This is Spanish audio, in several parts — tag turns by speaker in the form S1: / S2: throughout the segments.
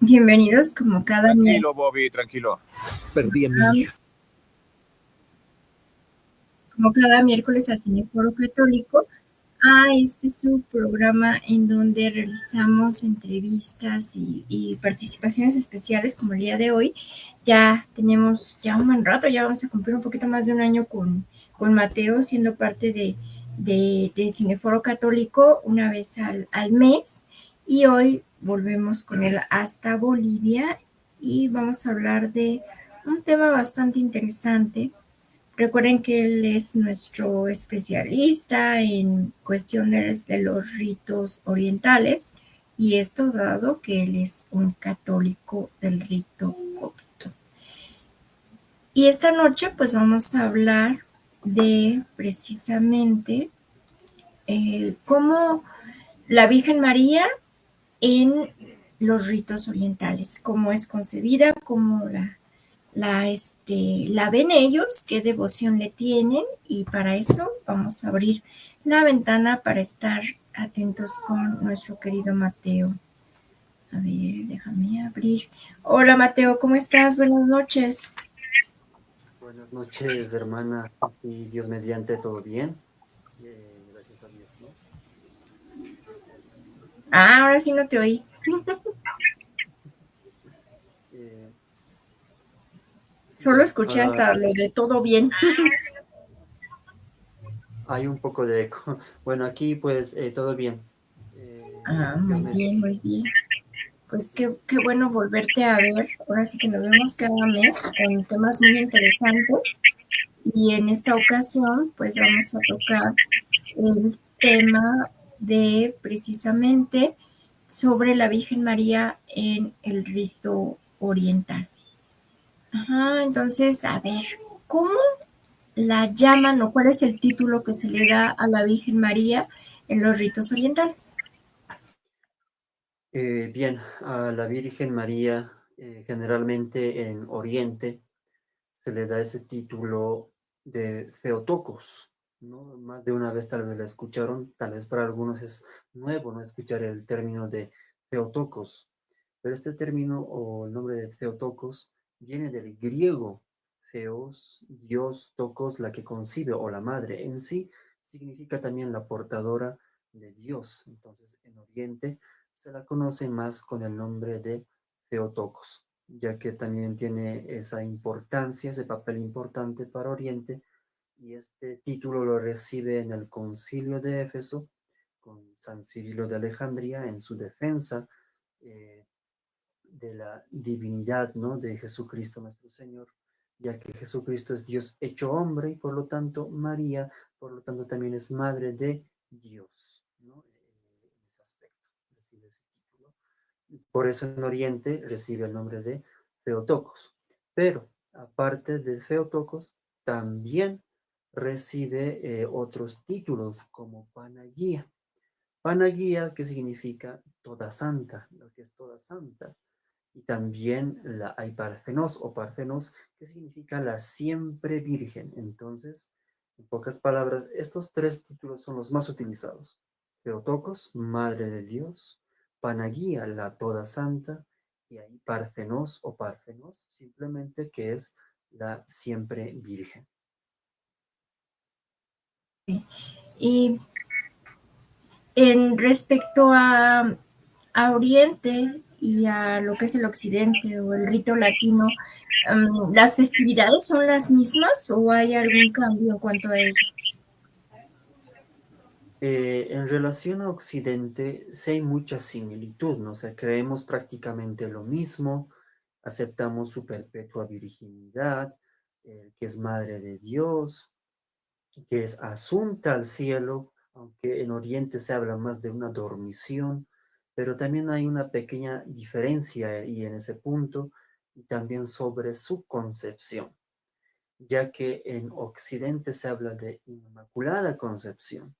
S1: Bienvenidos como cada
S2: Tranquilo, Bobby, tranquilo.
S3: Perdí a mi hija.
S1: Como cada miércoles a Cineforo Católico, a este su programa en donde realizamos entrevistas y participaciones especiales como el día de hoy. Ya tenemos ya un buen rato, ya vamos a cumplir un poquito más de un año con Mateo siendo parte de Cineforo Católico una vez al mes, y hoy volvemos con él hasta Bolivia y vamos a hablar de un tema bastante interesante. Recuerden que él es nuestro especialista en cuestiones de los ritos orientales, y esto dado que él es un católico del rito copto. Y esta noche pues vamos a hablar de precisamente cómo la Virgen María en los ritos orientales, cómo es concebida, cómo la ven ellos, qué devoción le tienen, y para eso vamos a abrir la ventana para estar atentos con nuestro querido Mateo. A ver, déjame abrir. Hola Mateo, ¿cómo estás? Buenas noches.
S4: Buenas noches, hermana. Y Dios mediante, ¿todo bien? Gracias a Dios, ¿no?
S1: Ahora sí no te oí. Solo escuché hasta lo de todo bien.
S4: Hay un poco de eco. Bueno, aquí pues todo bien.
S1: Muy bien, muy bien. Pues qué bueno volverte a ver. Ahora sí que nos vemos cada mes con temas muy interesantes. Y en esta ocasión, pues vamos a tocar el tema de precisamente sobre la Virgen María en el rito oriental. Entonces, a ver, ¿cómo la llaman o cuál es el título que se le da a la Virgen María en los ritos orientales?
S4: Bien, a la Virgen María, generalmente en Oriente, se le da ese título de Theotokos, ¿no? Más de una vez tal vez la escucharon, tal vez para algunos es nuevo no escuchar el término de Theotokos, pero este término o el nombre de Theotokos viene del griego Theos, Dios, tokos, la que concibe o la madre en sí, significa también la portadora de Dios. Entonces, en Oriente se la conoce más con el nombre de Theotokos, ya que también tiene esa importancia, ese papel importante para Oriente, y este título lo recibe en el Concilio de Éfeso con San Cirilo de Alejandría en su defensa de la divinidad, ¿no? De Jesucristo nuestro Señor, ya que Jesucristo es Dios hecho hombre y por lo tanto María, por lo tanto también es madre de Dios, ¿no? En ese aspecto recibe ese título. Por eso en Oriente recibe el nombre de Theotokos. Pero aparte de Theotokos, también recibe otros títulos como Panaguía. Panaguía, que significa toda santa, lo que es toda santa. Y también hay Parfenos o Parfenos, que significa la siempre virgen. Entonces, en pocas palabras, estos tres títulos son los más utilizados. Theotokos, Madre de Dios; Panaguía, la Toda Santa; y ahí Parfenos o Parfenos, simplemente que es la siempre virgen.
S1: Y en respecto a Oriente y a lo que es el Occidente o el rito latino, ¿las festividades son las mismas o hay algún cambio en cuanto a ello?
S4: En relación a Occidente, sí hay mucha similitud, ¿no? O sea, creemos prácticamente lo mismo, aceptamos su perpetua virginidad, que es madre de Dios, que es asunta al cielo, aunque en Oriente se habla más de una dormición, Pero también hay una pequeña diferencia y en ese punto, y también sobre su concepción, ya que en Occidente se habla de Inmaculada Concepción.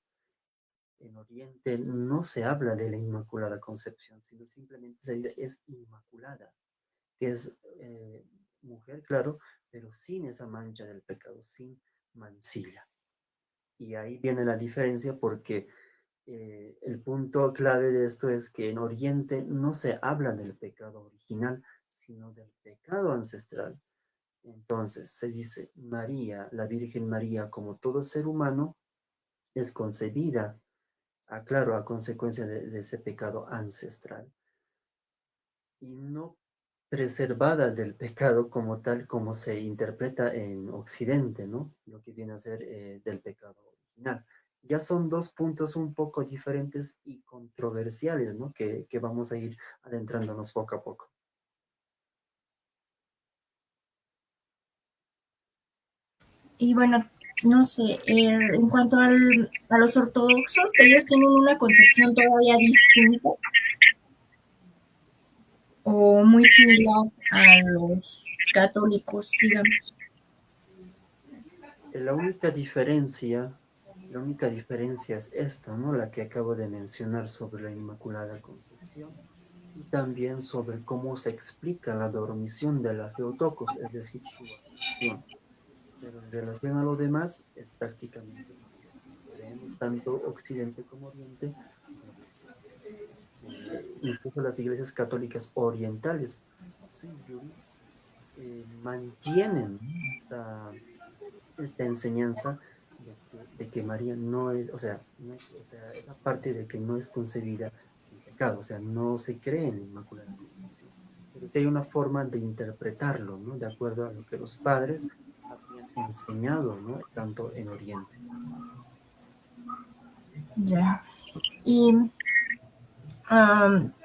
S4: En Oriente no se habla de la Inmaculada Concepción, sino simplemente se dice es Inmaculada, que es mujer, claro, pero sin esa mancha del pecado, sin mancilla. Y ahí viene la diferencia porque el punto clave de esto es que en Oriente no se habla del pecado original, sino del pecado ancestral. Entonces se dice María, la Virgen María, como todo ser humano, es concebida, claro, a consecuencia de ese pecado ancestral y no preservada del pecado como tal, como se interpreta en Occidente, ¿no? Lo que viene a ser del pecado original. Ya son dos puntos un poco diferentes y controversiales, ¿no? Que vamos a ir adentrándonos poco a poco.
S1: Y bueno, no sé, en cuanto a los ortodoxos, ellos tienen una concepción todavía distinta o muy similar a los católicos, digamos.
S4: La única diferencia, la única diferencia es esta, ¿no? La que acabo de mencionar sobre la Inmaculada Concepción y también sobre cómo se explica la dormición de la Theotokos, es decir, su asunción. Pero en relación a lo demás es prácticamente lo mismo. Si creemos tanto Occidente como Oriente, es lo mismo. Incluso las iglesias católicas orientales, sui juris, mantienen esta enseñanza de que María no es, o sea, o sea, esa parte de que no es concebida sin pecado, o sea, no se cree en la Inmaculada Concepción. Pero sí hay una forma de interpretarlo, ¿no? De acuerdo a lo que los padres habían enseñado, ¿no? Tanto en Oriente.
S1: Ya. Y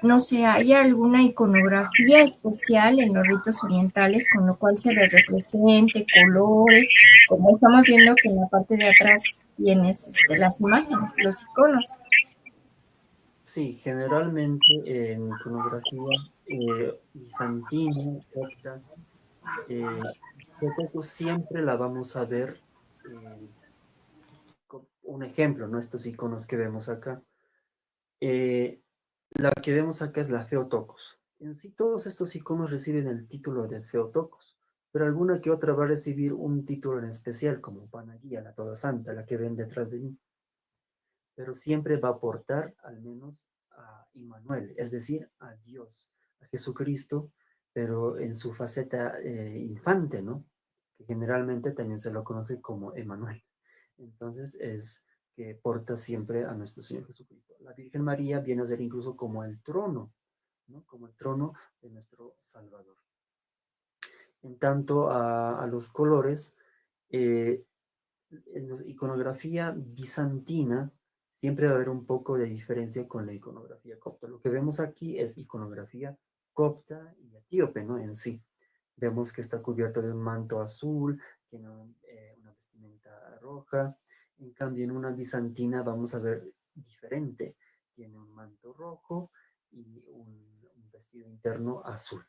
S1: no sé, ¿hay alguna iconografía especial en los ritos orientales con lo cual se les represente colores? Como estamos viendo que en la parte de atrás tienes las imágenes, los iconos.
S4: Sí, generalmente en iconografía bizantina, copta, poco siempre la vamos a ver, eh, un ejemplo, ¿no? Estos iconos que vemos acá. Eh, la que vemos acá es la Theotokos. En sí, todos estos iconos reciben el título de Theotokos, pero alguna que otra va a recibir un título en especial, como Panagia, la Toda Santa, la que ven detrás de mí. Pero siempre va a aportar al menos a Immanuel, es decir, a Dios, a Jesucristo, pero en su faceta infante, ¿no? Que generalmente también se lo conoce como Emmanuel. Entonces es que porta siempre a nuestro Señor Jesucristo. La Virgen María viene a ser incluso como el trono, ¿no? Como el trono de nuestro Salvador. En tanto a los colores, eh, en la iconografía bizantina siempre va a haber un poco de diferencia con la iconografía copta. Lo que vemos aquí es iconografía copta y etíope, ¿no? En sí. Vemos que está cubierto de un manto azul, tiene una vestimenta roja. En cambio, en una bizantina vamos a ver diferente. Tiene un manto rojo y un vestido interno azul,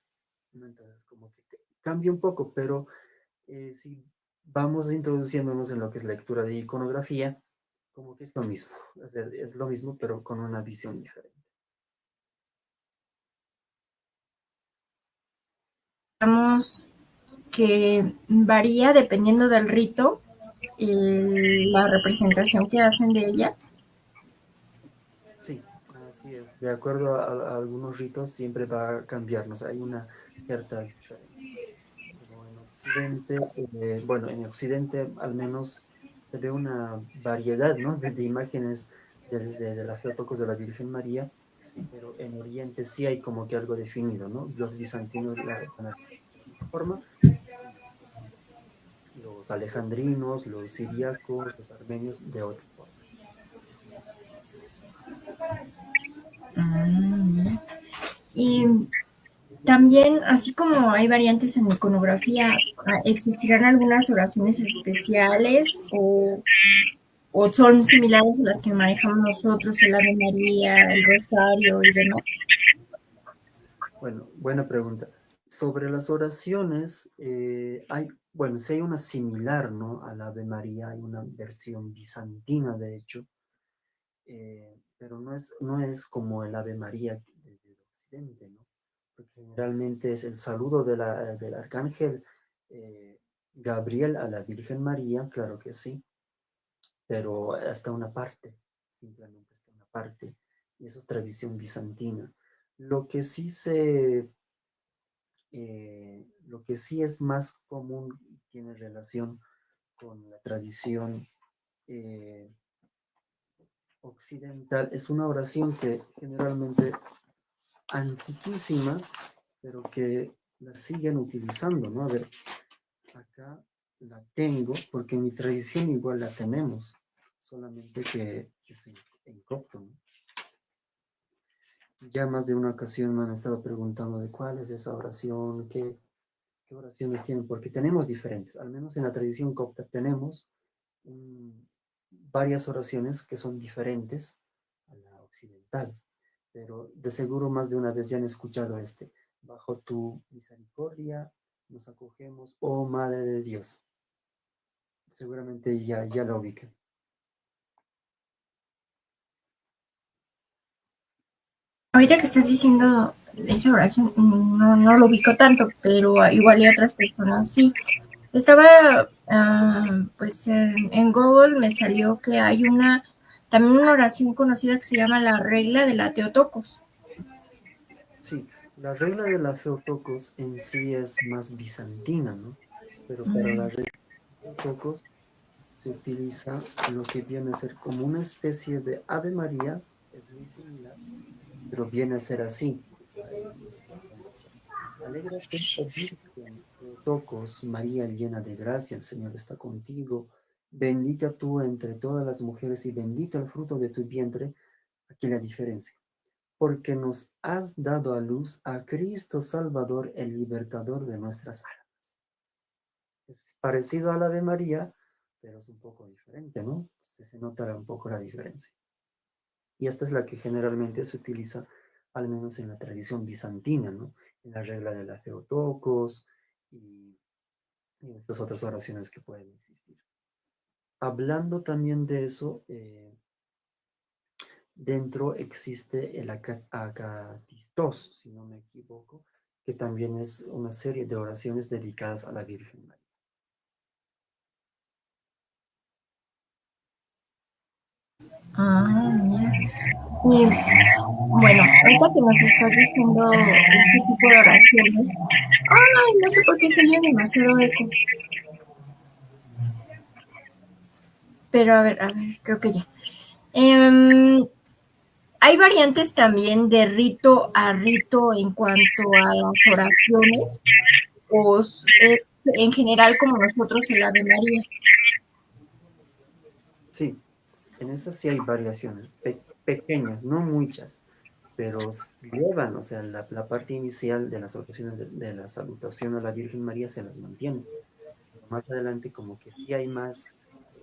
S4: ¿no? Entonces, como que cambia un poco, pero si vamos introduciéndonos en lo que es lectura de iconografía, como que es lo mismo. O sea, es lo mismo, pero con una visión diferente.
S1: Digamos que varía dependiendo del rito, la representación que hacen de ella.
S4: Sí, así es. De acuerdo a algunos ritos siempre va a cambiarnos. Hay una cierta diferencia. Pero en Occidente, bueno, en Occidente al menos se ve una variedad, ¿no? De imágenes de la Theotokos de la Virgen María, pero en Oriente sí hay como que algo definido, ¿no? Los bizantinos la van a ver de una forma, los alejandrinos, los siriacos, los armenios de otra forma.
S1: Y también, así como hay variantes en iconografía, ¿existirán algunas oraciones especiales o son similares a las que manejamos nosotros, el Ave María, el Rosario y demás?
S4: Bueno, buena pregunta. Sobre las oraciones, bueno, sí hay una similar, ¿no? Al Ave María, hay una versión bizantina, de hecho, pero no es como el Ave María del occidente, ¿no? Porque generalmente es el saludo del arcángel eh, Gabriel a la Virgen María, claro que sí, pero hasta una parte, simplemente hasta una parte, y eso es tradición bizantina. Lo que sí lo que sí es más común y tiene relación con la tradición eh, occidental es una oración que generalmente antiquísima, pero que la siguen utilizando, ¿no? A ver, acá la tengo, porque en mi tradición igual la tenemos, solamente que es en copto, ¿no? Ya más de una ocasión me han estado preguntando de cuál es esa oración, qué oraciones tienen, porque tenemos diferentes, al menos en la tradición copta tenemos mm, varias oraciones que son diferentes a la occidental, pero de seguro más de una vez ya han escuchado bajo tu misericordia nos acogemos, oh Madre de Dios. Seguramente ya la ubican.
S1: Ahorita que estás diciendo esa oración, no lo ubico tanto, pero igual y otras personas sí. Estaba, pues en Google me salió que hay también una oración conocida que se llama la regla de la Teotocos.
S4: Sí, la regla de la Theotokos en sí es más bizantina, ¿no? Pero para la
S1: Mm.
S4: regla de Theotokos se utiliza lo que viene a ser como una especie de Ave María, es muy similar, pero viene a ser así. Alégrate, oh Virgen, Teotocos, María llena de gracia, el Señor está contigo. Bendita tú entre todas las mujeres y bendito el fruto de tu vientre. Aquí la diferencia. Porque nos has dado a luz a Cristo Salvador, el libertador de nuestras almas. Es parecido al Ave María, pero es un poco diferente, ¿no? Se notará un poco la diferencia. Y esta es la que generalmente se utiliza, al menos en la tradición bizantina, ¿no? En la regla de la Theotokos y estas otras oraciones que pueden existir. Hablando también de eso, dentro existe el Acatistos, si no me equivoco, que también es una serie de oraciones dedicadas a la Virgen María.
S1: Mira. Y bueno, ahorita que nos estás diciendo este tipo de oraciones, ay, no sé por qué se oye demasiado eco, pero a ver, creo que ya. Hay variantes también de rito a rito en cuanto a las oraciones, o es en general como nosotros el Ave María.
S4: Sí, en esas sí hay variaciones, pequeñas, no muchas, pero llevan, o sea, la parte inicial de las oraciones de la salutación a la Virgen María se las mantiene. Pero más adelante como que sí hay más,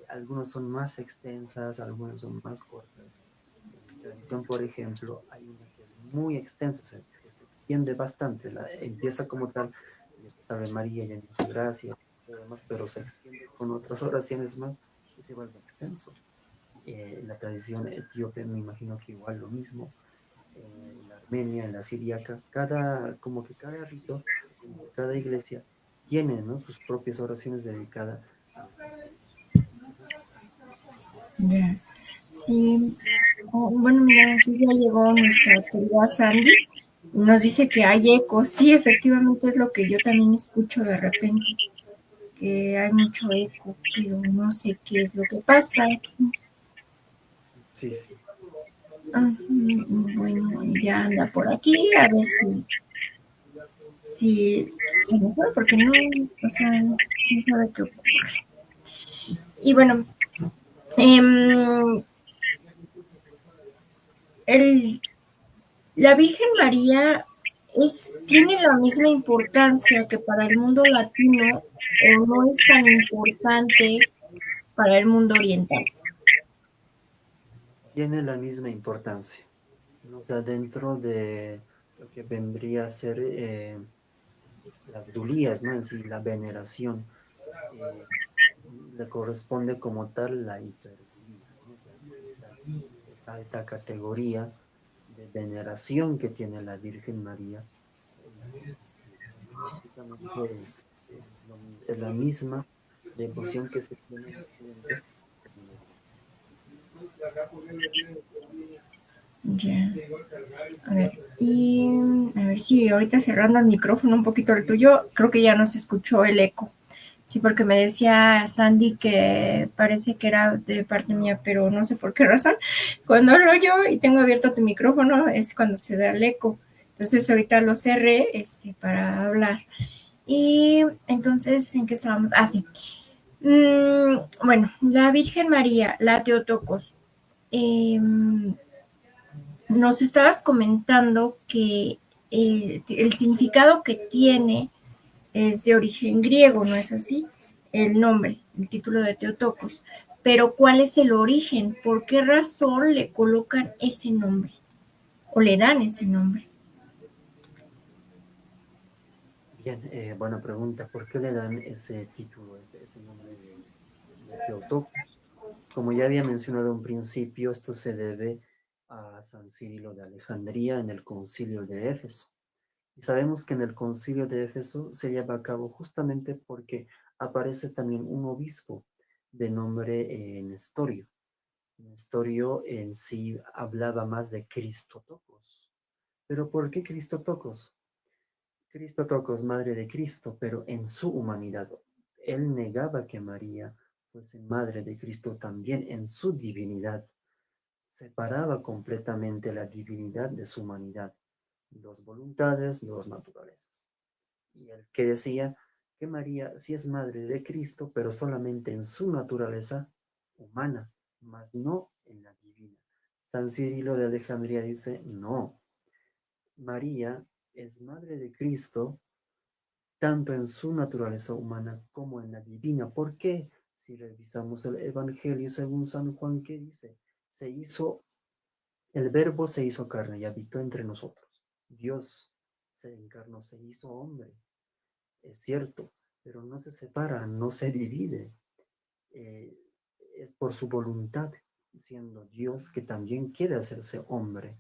S4: algunos son más extensas, algunas son más cortas. En mi tradición, por ejemplo, hay una que es muy extensa, que se extiende bastante, empieza como tal, Dios te salve María, llena de gracia, y lo demás, pero se extiende con otras oraciones más y se vuelve extenso. En la tradición etíope me imagino que igual lo mismo, en la armenia, en la siríaca, como que cada rito, como que cada iglesia tiene, ¿no? Sus propias oraciones dedicadas a la Virgen. Eso es.
S1: Ya. Sí, bueno, mira, aquí ya llegó nuestra querida Sandy y nos dice que hay eco. Sí, efectivamente es lo que yo también escucho de repente, que hay mucho eco, pero no sé qué es lo que pasa.
S4: Sí, sí.
S1: Bueno, ya anda por aquí, a ver si se me fue, porque no, o sea, no sabe qué ocurre. Y bueno, eh, el, la Virgen María tiene la misma importancia que para el mundo latino o no es tan importante para el mundo oriental.
S4: Tiene la misma importancia, ¿no? O sea, dentro de lo que vendría a ser las dulías, ¿no? En sí, la veneración, eh, le corresponde como tal la hiperdulía, ¿no? O sea, esa alta categoría de veneración que tiene la Virgen María en la Eucaristía. Entonces, prácticamente es la misma devoción que se tiene en Occidente en Oriente.
S1: Ya. A ver, y a ver si ahorita cerrando el micrófono un poquito el tuyo, creo que ya no se escuchó el eco. Sí, porque me decía Sandy que parece que era de parte mía, pero no sé por qué razón. Cuando hablo yo y tengo abierto tu micrófono es cuando se da el eco. Entonces ahorita lo cerré para hablar. Y entonces, ¿en qué estábamos? Ah, sí. Bueno, la Virgen María, la Teotocos. Eh, Nos estabas comentando que el significado que tiene es de origen griego, ¿no es así? El nombre, el título de Teotocos. Pero ¿cuál es el origen? ¿Por qué razón le colocan ese nombre? ¿O le dan ese nombre?
S4: Bien, buena pregunta. ¿Por qué le dan ese título, ese nombre de Theotokos? Como ya había mencionado en principio, esto se debe a San Cirilo de Alejandría en el Concilio de Éfeso. Y sabemos que en el Concilio de Éfeso se lleva a cabo justamente porque aparece también un obispo de nombre Nestorio. Nestorio en sí hablaba más de Cristotocos. ¿Pero por qué Cristotocos? Cristotocos, madre de Cristo, pero en su humanidad. Él negaba que María fuese madre de Cristo también en su divinidad. Separaba completamente la divinidad de su humanidad. Dos voluntades, dos naturalezas. Y el que decía que María sí es madre de Cristo, pero solamente en su naturaleza humana, mas no en la divina. San Cirilo de Alejandría dice, no, María es madre de Cristo tanto en su naturaleza humana como en la divina. ¿Por qué? Si revisamos el Evangelio según San Juan, ¿qué dice? Se hizo, el verbo se hizo carne y habitó entre nosotros. Dios se encarnó, se hizo hombre. Es cierto, pero no se separa, no se divide. Eh, es por su voluntad, siendo Dios que también quiere hacerse hombre,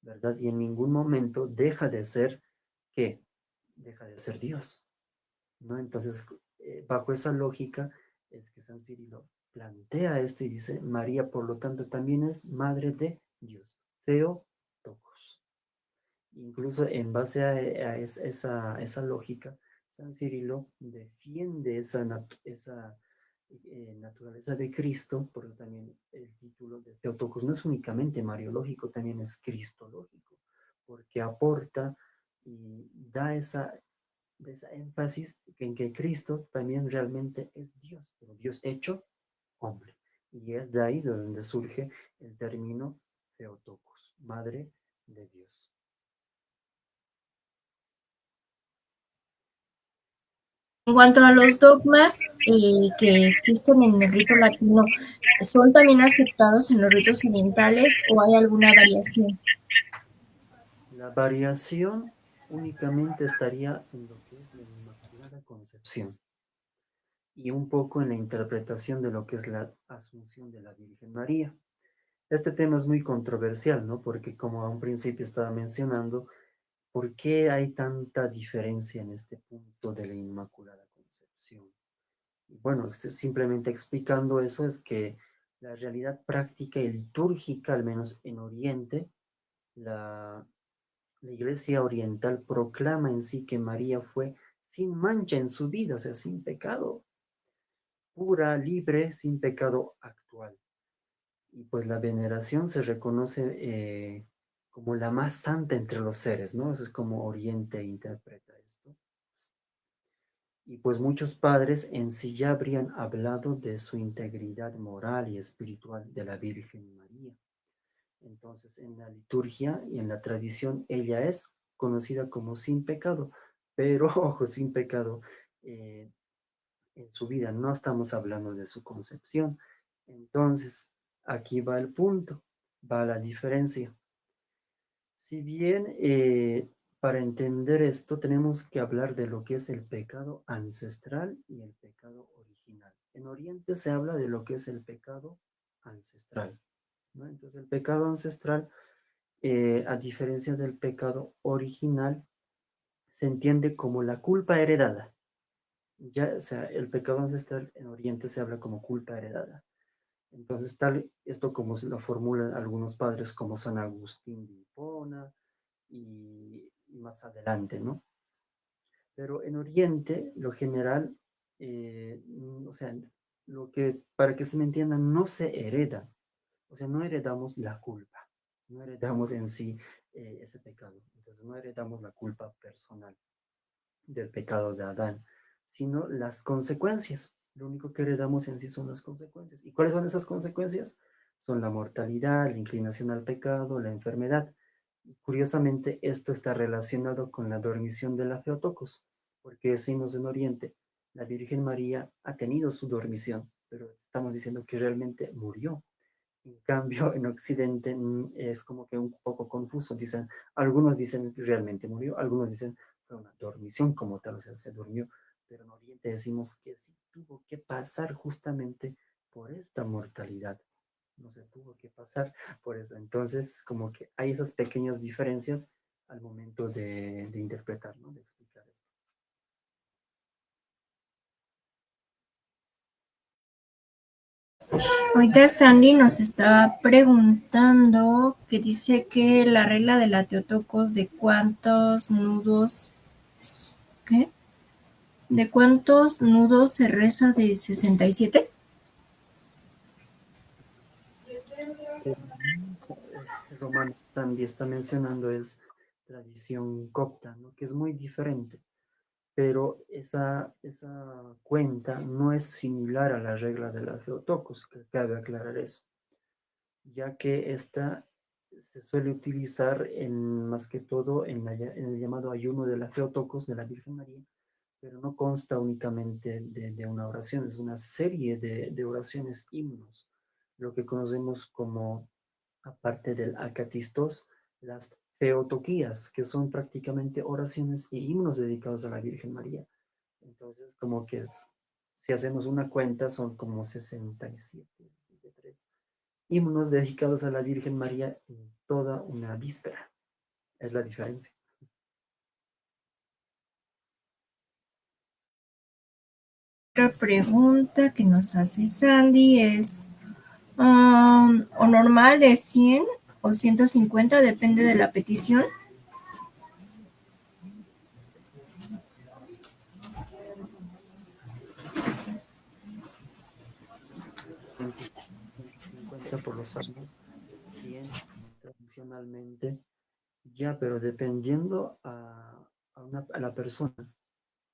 S4: ¿verdad? Y en ningún momento deja de ser, ¿qué? Deja de ser Dios, ¿no? Entonces, bajo esa lógica es que San Cirilo plantea esto y dice, María, por lo tanto, también es madre de Dios, Theotokos. Incluso en base a esa lógica, San Cirilo defiende esa naturaleza de Cristo, porque también el título de Theotokos no es únicamente mariológico, también es cristológico, porque aporta y da de esa énfasis en que Cristo también realmente es Dios, pero Dios hecho hombre. Y es de ahí de donde surge el término Theotokos, madre de Dios.
S1: En cuanto a los dogmas que existen en el rito latino, ¿son también aceptados en los ritos orientales o hay alguna variación?
S4: La variación únicamente estaría en lo que es la Inmaculada Concepción y un poco en la interpretación de lo que es la Asunción de la Virgen María. Este tema es muy controversial, ¿no? Porque como a un principio estaba mencionando, ¿por qué hay tanta diferencia en este punto de la Inmaculada Concepción? Y bueno, simplemente explicando eso es que la realidad práctica y litúrgica, al menos en Oriente, la, la Iglesia Oriental proclama en sí que María fue sin mancha en su vida, o sea, sin pecado, pura, libre, sin pecado actual. Y pues la veneración se reconoce como la más santa entre los seres, ¿no? Eso es como Oriente interpreta esto. Y pues muchos padres en sí ya habrían hablado de su integridad moral y espiritual de la Virgen María. Entonces, en la liturgia y en la tradición, ella es conocida como sin pecado, pero ojo, sin pecado eh, en su vida, no estamos hablando de su concepción. Entonces, aquí va el punto. va la diferencia. Si bien para entender esto tenemos que hablar de lo que es el pecado ancestral y el pecado original. En Oriente se habla de lo que es el pecado ancestral, ¿no? Entonces el pecado ancestral, a diferencia del pecado original, se entiende como la culpa heredada. Ya, o sea, el pecado ancestral en Oriente se habla como culpa heredada. Entonces, esto como se lo formulan algunos padres como San Agustín de Hipona y más adelante, ¿no? Pero en Oriente, lo general, o sea, para que se me entienda, no se hereda, o sea, no heredamos la culpa, no heredamos en sí ese pecado, entonces no heredamos la culpa personal del pecado de Adán, sino las consecuencias. Lo único que heredamos en sí son las consecuencias. ¿Y cuáles son esas consecuencias? Son la mortalidad, la inclinación al pecado, la enfermedad. Y curiosamente, esto está relacionado con la dormición de la Theotokos, porque decimos en Oriente, la Virgen María ha tenido su dormición, pero estamos diciendo que realmente murió. En cambio, en Occidente es como que un poco confuso. Dicen, algunos dicen que realmente murió, algunos dicen fue una dormición como tal, o sea, se durmió. Pero en Oriente decimos que sí tuvo que pasar justamente por esta mortalidad. No se tuvo que pasar por eso. Entonces, como que hay esas pequeñas diferencias al momento de interpretar, ¿no? De explicar esto.
S1: Ahorita Sandy nos estaba preguntando que dice que la regla de la Teotocos de cuántos nudos, ¿qué? ¿De cuántos nudos se reza de 67?
S4: Romano Sandy está mencionando es tradición copta, ¿no? Que es muy diferente, pero esa cuenta no es similar a la regla de la Theotokos, que cabe aclarar eso, ya que esta se suele utilizar más que todo en el llamado ayuno de la Theotokos de la Virgen María, pero no consta únicamente de una oración, es una serie de oraciones, himnos, lo que conocemos como, aparte del acatistos, las feotoquías, que son prácticamente oraciones y himnos dedicados a la Virgen María. Entonces, como que si hacemos una cuenta, son como 67, 63 himnos dedicados a la Virgen María en toda una víspera. Es la diferencia.
S1: Otra pregunta que nos hace Sandy es, o normal es 100 o 150, depende de la petición.
S4: 150 por los salmos, 100 tradicionalmente, ya, pero dependiendo a la persona,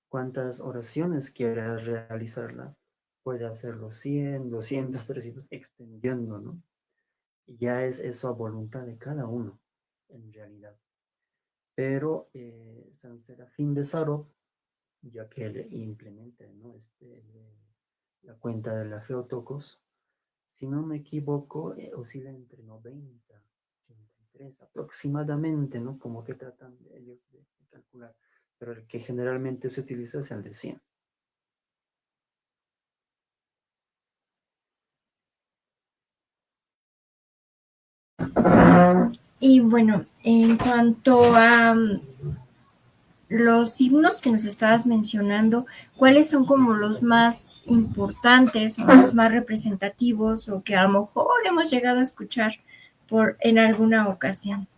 S4: cuántas oraciones quiere realizarla, puede hacerlo 100, 200, 300, extendiendo, ¿no? Y ya es eso a voluntad de cada uno, en realidad. Pero San Serafín de Saro, ya que él implementa, ¿no? La cuenta de la Theotokos, si no me equivoco, oscila entre 90 y 83 aproximadamente, ¿no? Como que tratan ellos de calcular, pero el que generalmente se utiliza es el de 100.
S1: Y bueno, en cuanto a los himnos que nos estabas mencionando, ¿cuáles son como los más importantes o los más representativos o que a lo mejor hemos llegado a escuchar en alguna ocasión?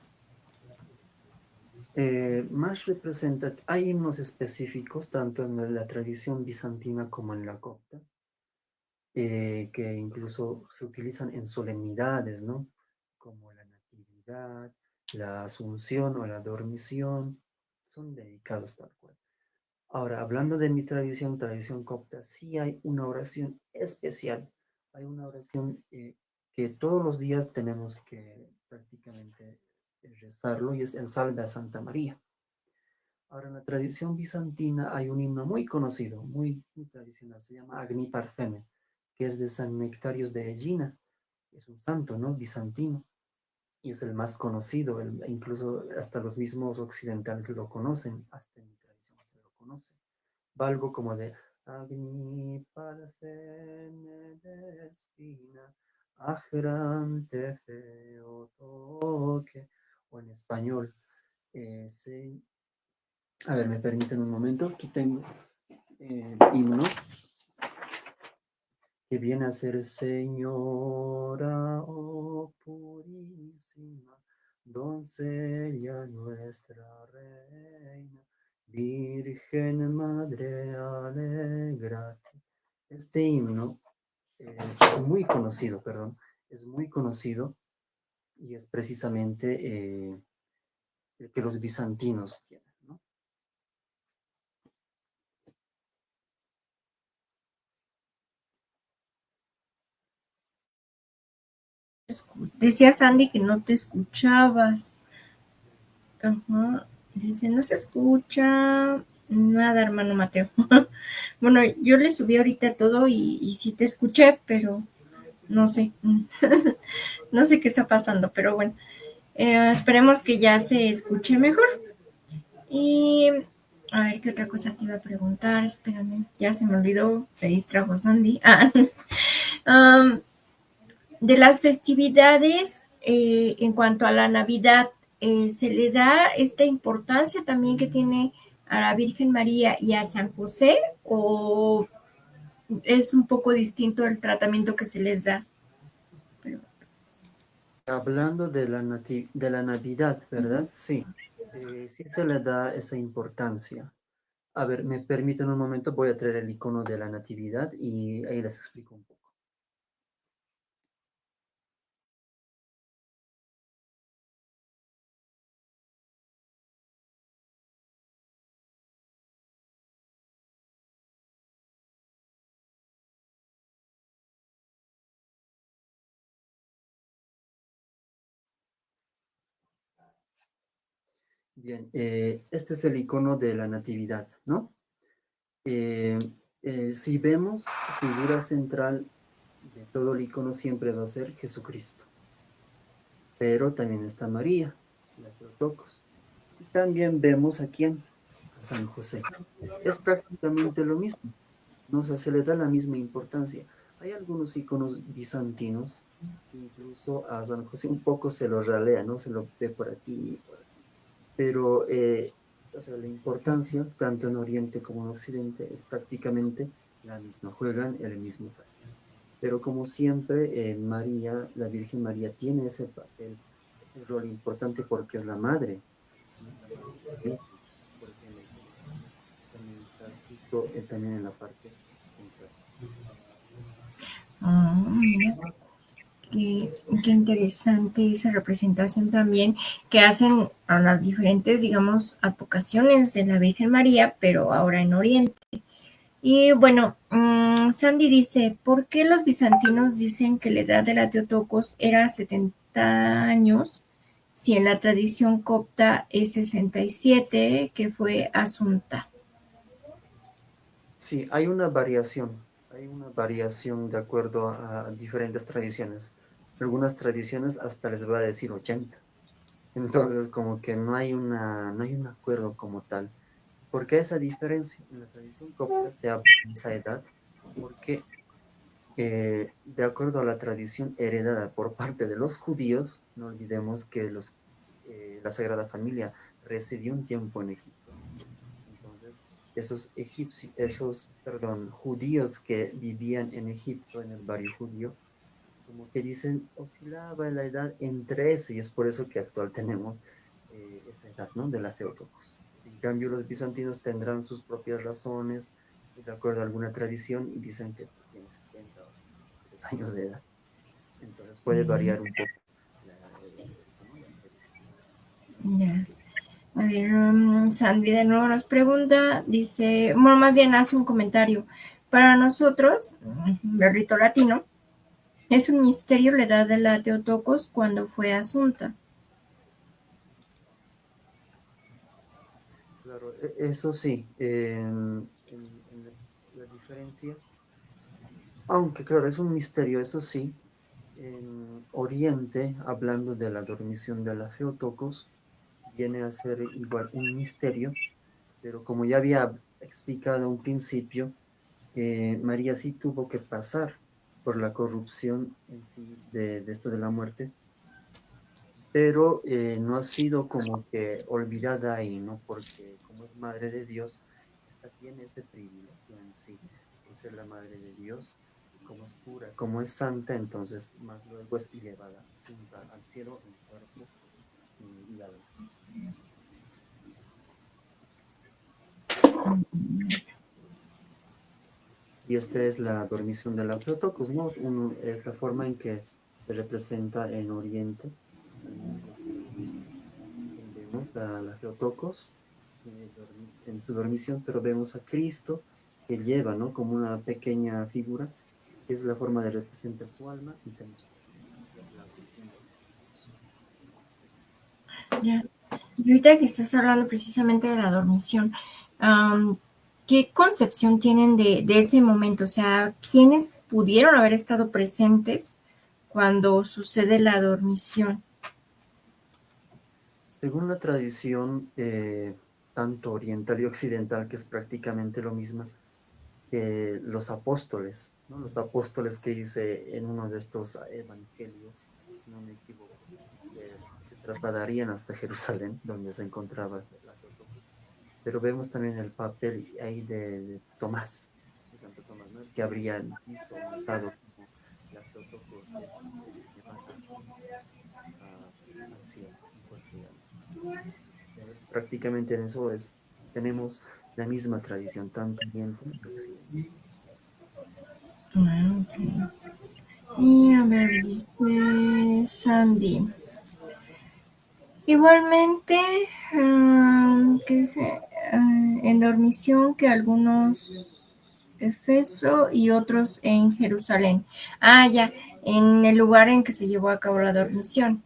S4: Más representativos, hay himnos específicos, tanto en la tradición bizantina como en la copta, que incluso se utilizan en solemnidades, ¿no? Como la Natividad, la Asunción o la Dormición, son dedicados tal cual. Ahora, hablando de mi tradición copta, sí hay una oración especial, hay una oración que todos los días tenemos que prácticamente rezarlo y es el Salve a Santa María. Ahora, en la tradición bizantina hay un himno muy conocido, muy tradicional, se llama Agni Parfene, que es de San Nectarios de Egina, es un santo, ¿no? Bizantino. y es el más conocido, incluso hasta los mismos occidentales lo conocen, hasta en mi tradición se lo conoce. Va algo como de Agni Parthene Despina, Ajrante Feotoque, o en español. Sí. A ver, me permiten un momento, aquí tengo el himno que viene a ser Señora, oh purísima, doncella nuestra reina, Virgen Madre, alegrate. Este himno es muy conocido, perdón, es muy conocido y es precisamente el que los bizantinos tienen, ¿no?
S1: Decía Sandy que no te escuchabas. Ajá. Dice, no se escucha nada, hermano Mateo. Bueno, yo le subí ahorita todo y sí te escuché, pero no sé. No sé qué está pasando, pero bueno. Esperemos que ya se escuche mejor. Y a ver qué otra cosa te iba a preguntar. Espérame, ya se me olvidó. Te distrajo Sandy. Um, de las festividades, en cuanto a la Navidad, ¿se le da esta importancia también que tiene a la Virgen María y a San José? ¿O es un poco distinto el tratamiento que se les da? Pero,
S4: Hablando de de la Navidad, ¿verdad? Sí, sí se le da esa importancia. A ver, me permiten un momento, voy a traer el icono de la Natividad y ahí les explico un poco. Bien, este es el icono de la Natividad, ¿no? Eh, si vemos, figura central de todo el icono siempre va a ser Jesucristo, pero también está María, la Teotocos. Y también vemos a quién, a San José. Es prácticamente lo mismo, ¿no? O sea, se le da la misma importancia. Hay algunos iconos bizantinos que incluso a San José un poco se lo ralea, ¿no? Se lo ve por aquí y por aquí. Pero, o sea, la importancia, tanto en Oriente como en Occidente, es prácticamente la misma, juegan el mismo papel. Pero como siempre, María, la Virgen María, tiene ese papel, ese rol importante porque es la madre, ¿no? La madre de Dios. Por eso en la iconografía también está justo también en la parte central.
S1: mira, qué interesante esa representación también que hacen a las diferentes, digamos, advocaciones de la Virgen María, pero ahora en Oriente. Y bueno, Sandy dice, ¿por qué los bizantinos dicen que la edad de la Teotocos era 70 años si en la tradición copta es 67, que fue Asunta?
S4: Sí, hay una variación de acuerdo a diferentes tradiciones. Algunas tradiciones hasta les va a decir 80. Entonces, como que no hay un acuerdo como tal. ¿Por qué esa diferencia? En la tradición copta se habla de esa edad porque, de acuerdo a la tradición heredada por parte de los judíos, no olvidemos que la Sagrada Familia residió un tiempo en Egipto. Entonces, perdón, judíos que vivían en Egipto, en el barrio judío, como que dicen, oscilaba la edad entre ese, y es por eso que actual tenemos esa edad, ¿no? De la Theotokos. En cambio, los bizantinos tendrán sus propias razones, de acuerdo a alguna tradición, y dicen que tiene 70 o 73 años de edad. Entonces puede variar un poco esto, ¿no? Las tradiciones.
S1: Ya. A ver, Sandy de nuevo nos pregunta, dice, bueno, más bien hace un comentario. Para nosotros, el rito latino, es un misterio la edad de la Teotocos cuando fue Asunta.
S4: Claro, eso sí, en la diferencia, aunque claro, es un misterio, eso sí, En Oriente, hablando de la dormición de la Theotokos, viene a ser igual un misterio, pero como ya había explicado un principio, María sí tuvo que pasar por la corrupción en sí de esto de la muerte, pero no ha sido como que olvidada ahí, ¿no? Porque como es madre de Dios, esta tiene ese privilegio en sí, por ser la madre de Dios, y como es pura, como es santa, entonces más luego es llevada, asunta al cielo en cuerpo y alma. Y esta es la dormición de la Theotokos, ¿no? Es la forma en que se representa en Oriente, al menos lo que hemos visto. Vemos a la Theotokos en su dormición, pero vemos a Cristo que lleva, ¿no? Como una pequeña figura, que es la forma de representar su alma y también su cuerpo, que es la asunción de la Theotokos.
S1: Ya. Y ahorita que estás hablando precisamente de la dormición, ¿qué concepción tienen de ese momento? O sea, ¿quiénes pudieron haber estado presentes cuando sucede la dormición?
S4: Según la tradición, tanto oriental y occidental, que es prácticamente lo mismo, los apóstoles, ¿no? Los apóstoles que dice en uno de estos evangelios, si no me equivoco, que se trasladarían hasta Jerusalén, donde se encontraba la Theotokos. Pero vemos también el papel ahí de Tomás, de Santo Tomás, ¿no? El que habría visto o notado como la Theotokos es llevada al cielo, en cuerpo y alma. Entonces, prácticamente en eso tenemos la misma tradición, tanto Oriente y Occidente.
S1: Ah, ok. Y a ver, dice Sandy. Igualmente, ¿qué dice? En dormición que algunos Efeso y otros en Jerusalén. Ah, ya, en el lugar en que se llevó a cabo la dormición.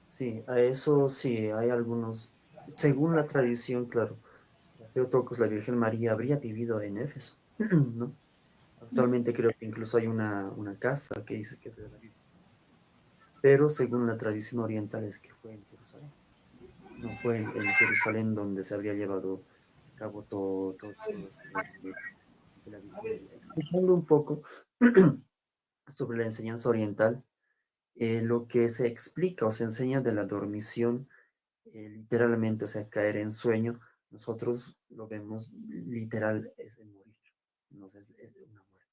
S4: Sí, a eso sí, hay algunos, según la tradición, claro, la Theotokos, la Virgen María, habría vivido en Éfeso, ¿no? Actualmente creo que incluso hay una casa que dice que es de la Virgen, pero según la tradición oriental es que fue en Jerusalén, no fue en Jerusalén donde se habría llevado a cabo todo esto de la vigilia. Explicando un poco sobre la enseñanza oriental, lo que se explica o se enseña de la dormición, literalmente, o sea, caer en sueño, nosotros lo vemos literal, es el morir, no es una muerte.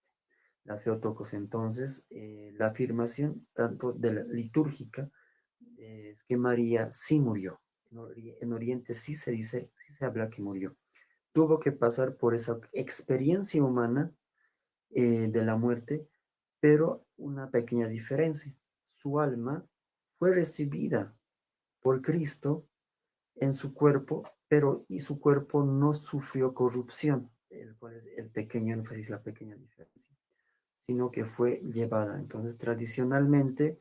S4: La Theotokos, entonces, la afirmación tanto de la litúrgica es que María sí murió. En Oriente sí se dice, sí se habla que murió. Tuvo que pasar por esa experiencia humana de la muerte, pero una pequeña diferencia. Su alma fue recibida por Cristo en su cuerpo, pero y su cuerpo no sufrió corrupción, el cual es el pequeño énfasis, la pequeña diferencia, sino que fue llevada. Entonces, tradicionalmente,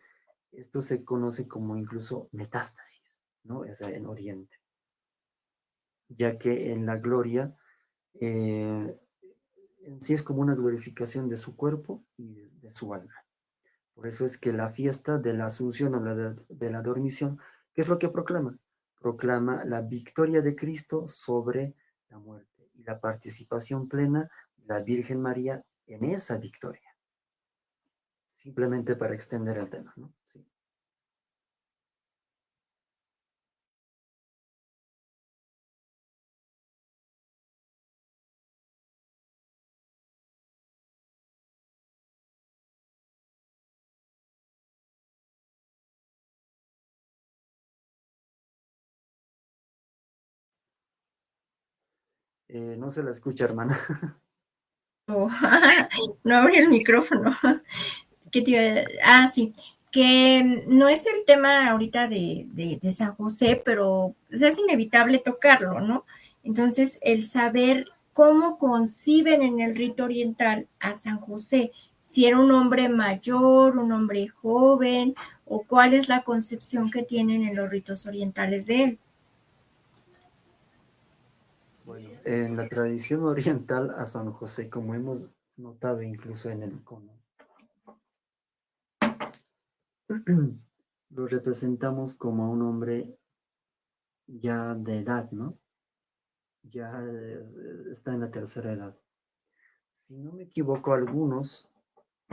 S4: esto se conoce como incluso metástasis, ¿no? Es en Oriente, ya que en la gloria eh, en sí es como una glorificación de su cuerpo y de su alma. Por eso es que la fiesta de la Asunción o de la Dormición, ¿qué es lo que proclama? Proclama la victoria de Cristo sobre la muerte y la participación plena de la Virgen María en esa victoria. Simplemente para extender el tema, ¿no? Sí. No se la escucha, hermana.
S1: Oh, no abrí el micrófono. ¿Qué te iba a... Ah, sí, que no es el tema ahorita de San José, pero pues, es inevitable tocarlo, ¿no? Entonces, el saber cómo conciben en el rito oriental a San José, si era un hombre mayor, un hombre joven, o cuál es la concepción que tienen en los ritos orientales de él.
S4: Bueno, en la tradición oriental a San José, como hemos notado incluso en el icono, lo representamos como a un hombre ya de edad, ¿no? Ya está en la tercera edad. Si no me equivoco, algunos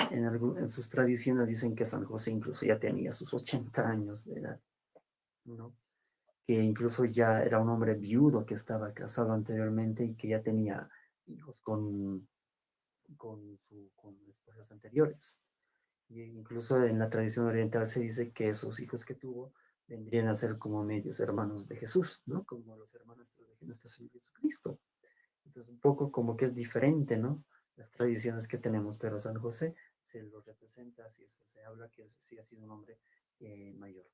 S4: en sus tradiciones dicen que San José incluso ya tenía sus 80 años de edad, ¿no? Que incluso ya era un hombre viudo que estaba casado anteriormente y que ya tenía hijos con esposas anteriores. Y incluso en la tradición oriental se dice que esos hijos que tuvo vendrían a ser como medios hermanos de Jesús, ¿no? Como los hermanos de nuestro Señor Jesucristo. Entonces, un poco como que es diferente, ¿no? Las tradiciones que tenemos, pero San José se lo representa, así se habla que sí ha sido un hombre mayor.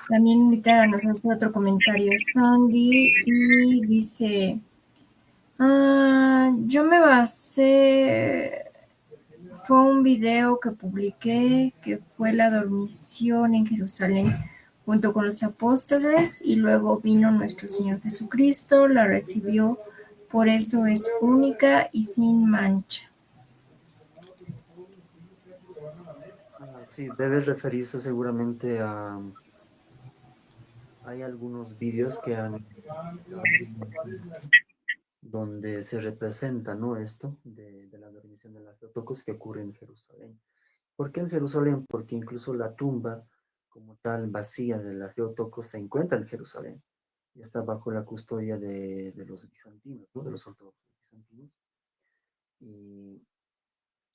S1: También ahorita nos hace otro comentario Sandy y dice, yo me basé, fue un video que publiqué que fue la dormición en Jerusalén junto con los apóstoles y luego vino nuestro Señor Jesucristo, la recibió, por eso es única y sin mancha.
S4: Sí, debe referirse seguramente a... Hay algunos vídeos que han circulado donde se representa, ¿no? Esto de la dormición de la Theotokos que ocurre en Jerusalén. ¿Por qué en Jerusalén? Porque incluso la tumba como tal vacía de la Theotokos se encuentra en Jerusalén y está bajo la custodia de los bizantinos, ¿no? De los ortodoxos bizantinos. Y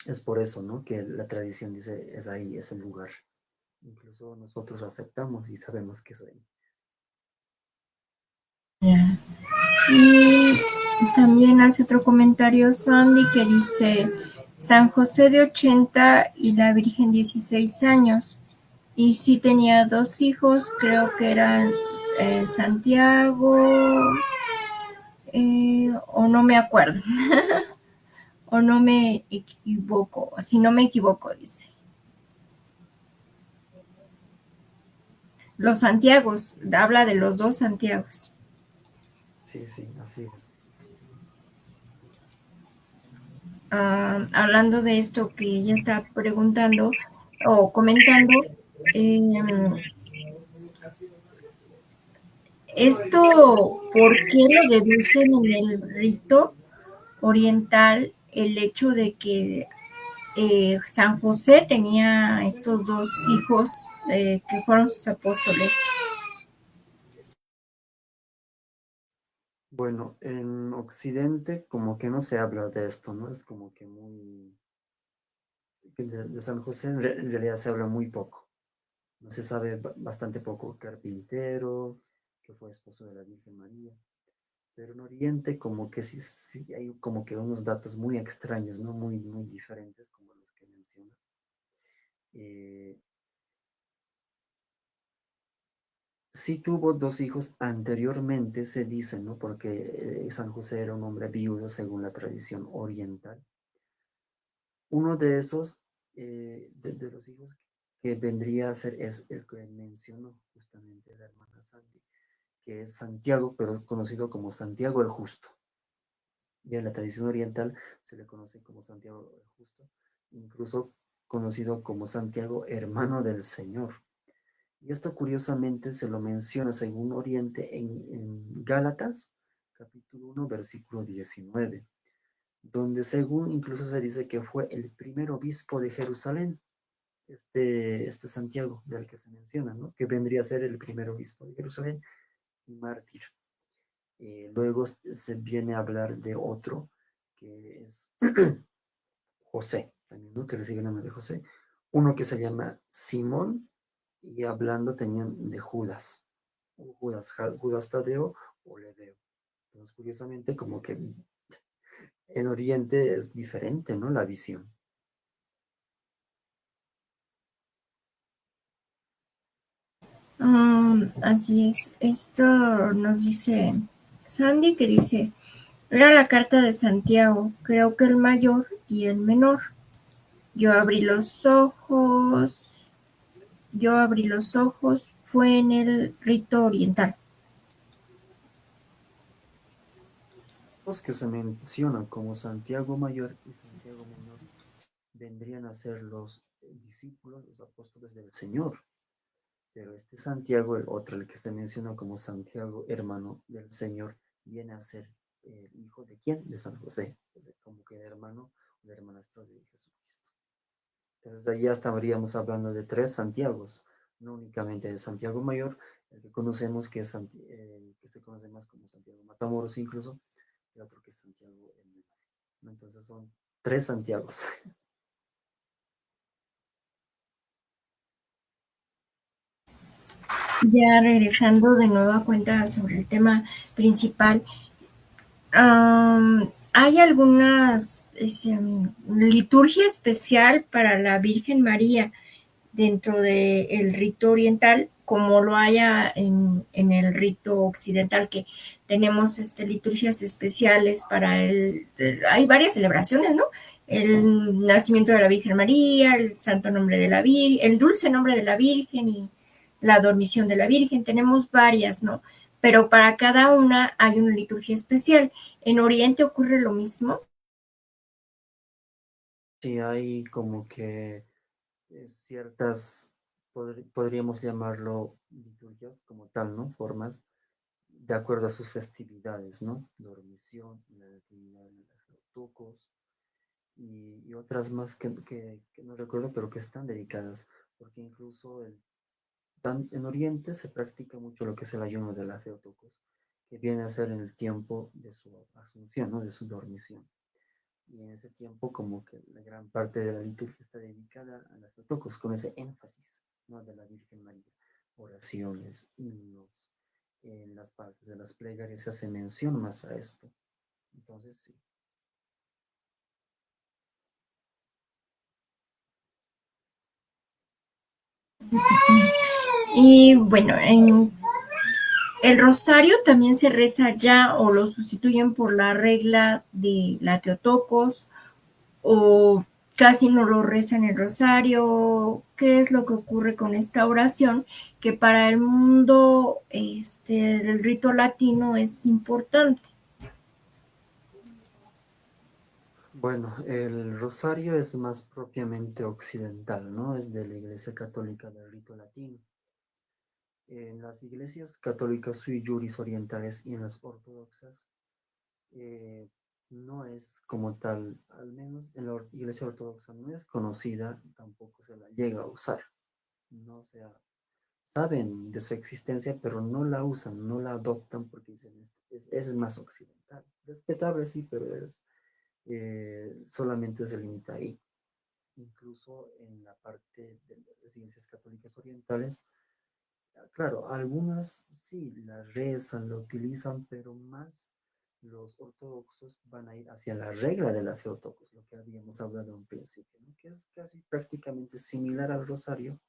S4: es por eso, ¿no? Que la tradición dice, es ahí, es el lugar. Incluso nosotros aceptamos y sabemos que es ahí.
S1: Yeah. Y también hace otro comentario Sandy que dice San José de 80 y la Virgen 16 años. Y sí tenía dos hijos, creo que eran Santiago, o no me acuerdo, o no me equivoco, si no me equivoco, dice. Los Santiagos, habla de los dos Santiagos.
S4: Sí, sí, así es.
S1: Hablando de esto que ella está preguntando o comentando, esto, ¿por qué lo deducen en el rito oriental el hecho de que San José tenía estos dos hijos que fueron sus apóstoles?
S4: Bueno, en Occidente como que no se habla de esto, ¿no? Es como que muy... De San José en realidad se habla muy poco. No se sabe bastante poco. Carpintero, que fue esposo de la Virgen María. Pero en Oriente como que sí, sí hay como que unos datos muy extraños, ¿no? Muy, muy diferentes como los que menciona. Eh, sí tuvo dos hijos anteriormente, se dice, ¿no? Porque San José era un hombre viudo según la tradición oriental. Uno de esos, de los hijos que vendría a ser, es el que mencionó justamente la hermana Sandy, que es Santiago, pero conocido como Santiago el Justo. Y en la tradición oriental se le conoce como Santiago el Justo, incluso conocido como Santiago, hermano del Señor. Y esto curiosamente se lo menciona según Oriente en Gálatas, capítulo 1, versículo 19, donde según incluso se dice que fue el primer obispo de Jerusalén, este Santiago del que se menciona, ¿no? Que vendría a ser el primer obispo de Jerusalén y mártir. Luego se viene a hablar de otro, que es José, también, ¿no? Que recibe el nombre de José. Uno que se llama Simón, y hablando tenían de Judas, Judas Tadeo o Leveo. Entonces, curiosamente, como que en Oriente es diferente, ¿no? La visión.
S1: Así es. Esto nos dice Sandy que dice, era la carta de Santiago, creo que el mayor y el menor. Yo abrí los ojos, fue en el rito oriental.
S4: Los que se mencionan como Santiago Mayor y Santiago Menor vendrían a ser los discípulos, los apóstoles del Señor. Pero este Santiago, el otro, el que se menciona como Santiago, hermano del Señor, viene a ser el hijo de quién? De San José, como que el hermano o el hermanastro de Jesucristo. Entonces de ahí ya estaríamos hablando de tres Santiagos, no únicamente de Santiago Mayor, el que conocemos que, que se conoce más como Santiago Matamoros incluso, y otro que es Santiago el Menor. Entonces son tres Santiagos.
S1: Ya regresando de nueva cuenta sobre el tema principal, hay algunas liturgia especial para la Virgen María dentro del rito oriental, como lo haya en el rito occidental, que tenemos liturgias especiales para hay varias celebraciones, ¿no? El nacimiento de la Virgen María, el santo nombre de la Virgen, el dulce nombre de la Virgen y la dormición de la Virgen, tenemos varias, ¿no? Pero para cada una hay una liturgia especial. ¿En Oriente ocurre lo mismo?
S4: Sí, hay como que ciertas, podríamos llamarlo liturgias como tal, ¿no? Formas de acuerdo a sus festividades, ¿no? Dormición, la natividad de los Tucos y otras más que no recuerdo, pero que están dedicadas, porque incluso en Oriente se practica mucho lo que es el ayuno de la Theotokos, que viene a ser en el tiempo de su asunción, ¿no? De su dormición. Y en ese tiempo como que la gran parte de la liturgia está dedicada a la Theotokos, con ese énfasis, ¿no? De la Virgen María. Oraciones, himnos, en las partes de las plegarias se hace mención más a esto. Entonces, sí.
S1: Y bueno, en el rosario también se reza ya o lo sustituyen por la regla de la Teotocos o casi no lo rezan el rosario. ¿Qué es lo que ocurre con esta oración? Que para el mundo del rito latino es importante.
S4: Bueno, el rosario es más propiamente occidental, ¿no? Es de la Iglesia Católica del Rito Latino. En las iglesias católicas sui juris orientales y en las ortodoxas, no es como tal, al menos en la iglesia ortodoxa no es conocida, tampoco se la llega a usar. No, o sea, saben de su existencia, pero no la usan, no la adoptan porque dicen es más occidental. Respetable, sí, pero solamente se limita ahí. Incluso en la parte de las iglesias católicas orientales, claro, algunas sí la rezan, la utilizan, pero más los ortodoxos van a ir hacia la regla de la Theotokos, lo que habíamos hablado en principio, ¿no? Que es casi prácticamente similar al rosario,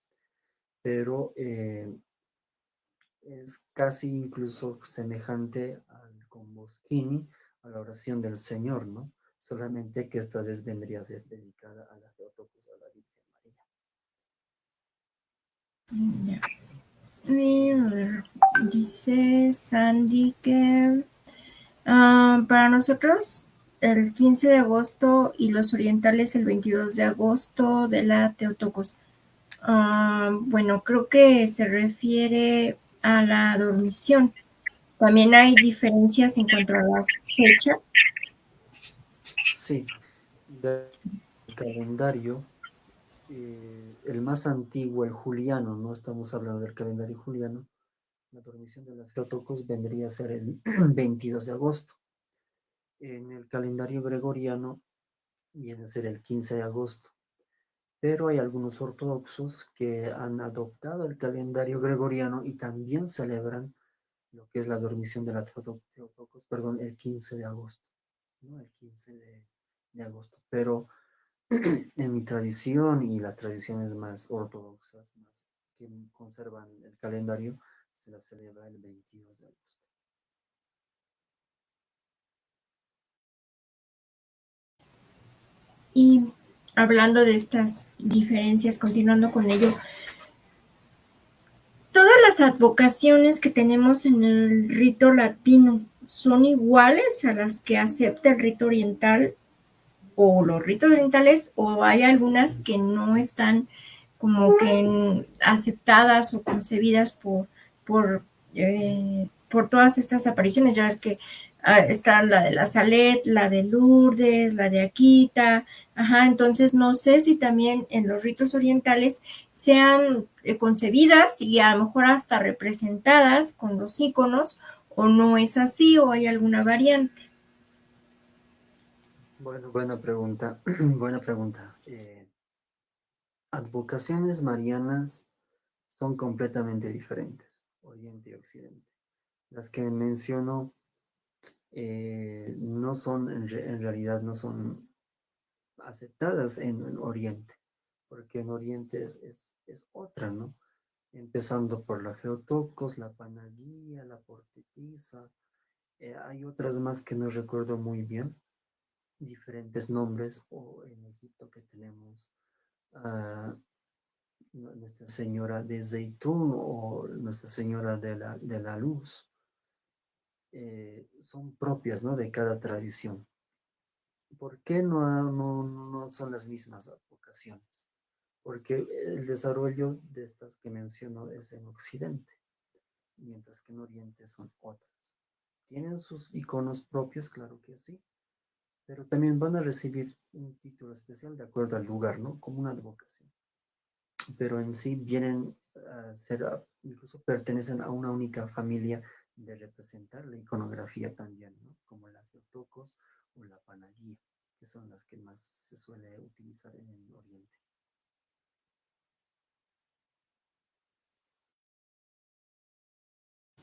S4: pero es casi incluso semejante al con Boschini, a la oración del Señor, ¿no? Solamente que esta vez vendría a ser dedicada a la Theotokos, a la Virgen María.
S1: Dice Sandy que para nosotros el 15 de agosto y los orientales el 22 de agosto de la Teotocos. Bueno, creo que se refiere a la dormición. También hay diferencias en cuanto a la fecha.
S4: Sí, del calendario, el más antiguo, el juliano, no estamos hablando del calendario juliano, la dormición de las Theotokos vendría a ser el 22 de agosto. En el calendario gregoriano viene a ser el 15 de agosto. Pero hay algunos ortodoxos que han adoptado el calendario gregoriano y también celebran lo que es la dormición de la Theotokos, perdón, el 15 de agosto, ¿no? El 15 de agosto. Pero en mi tradición y las tradiciones más ortodoxas, más que conservan el calendario, se la celebra el 22 de agosto.
S1: Y hablando de estas diferencias, continuando con ello, todas las advocaciones que tenemos en el rito latino son iguales a las que acepta el rito oriental o los ritos orientales, o hay algunas que no están como que aceptadas o concebidas por todas estas apariciones. Ya es que está la de la Salet, la de Lourdes, la de Akita, ajá, entonces no sé si también en los ritos orientales sean concebidas y a lo mejor hasta representadas con los íconos, o no es así, o hay alguna variante.
S4: Bueno, buena pregunta, buena pregunta. Advocaciones marianas son completamente diferentes, Oriente y Occidente. Las que menciono no son, en realidad, no son aceptadas en Oriente, porque en Oriente es otra, ¿no? Empezando por la Geotocos, la Panaguía, la Portetiza, hay otras más que no recuerdo muy bien, diferentes nombres, o en Egipto que tenemos ah, Nuestra Señora de Zeitún o Nuestra Señora de la Luz, son propias, ¿no? De cada tradición. ¿Por qué no son las mismas vocaciones? Porque el desarrollo de estas que menciono es en Occidente, mientras que en Oriente son otras. ¿Tienen sus iconos propios? Claro que sí, pero también van a recibir un título especial de acuerdo al lugar, ¿no? Como una advocación. Pero en sí vienen a ser, incluso pertenecen a una única familia de representar la iconografía también, ¿no? Como la Teotocos o la Panaguía, que son las que más se suele utilizar en el Oriente.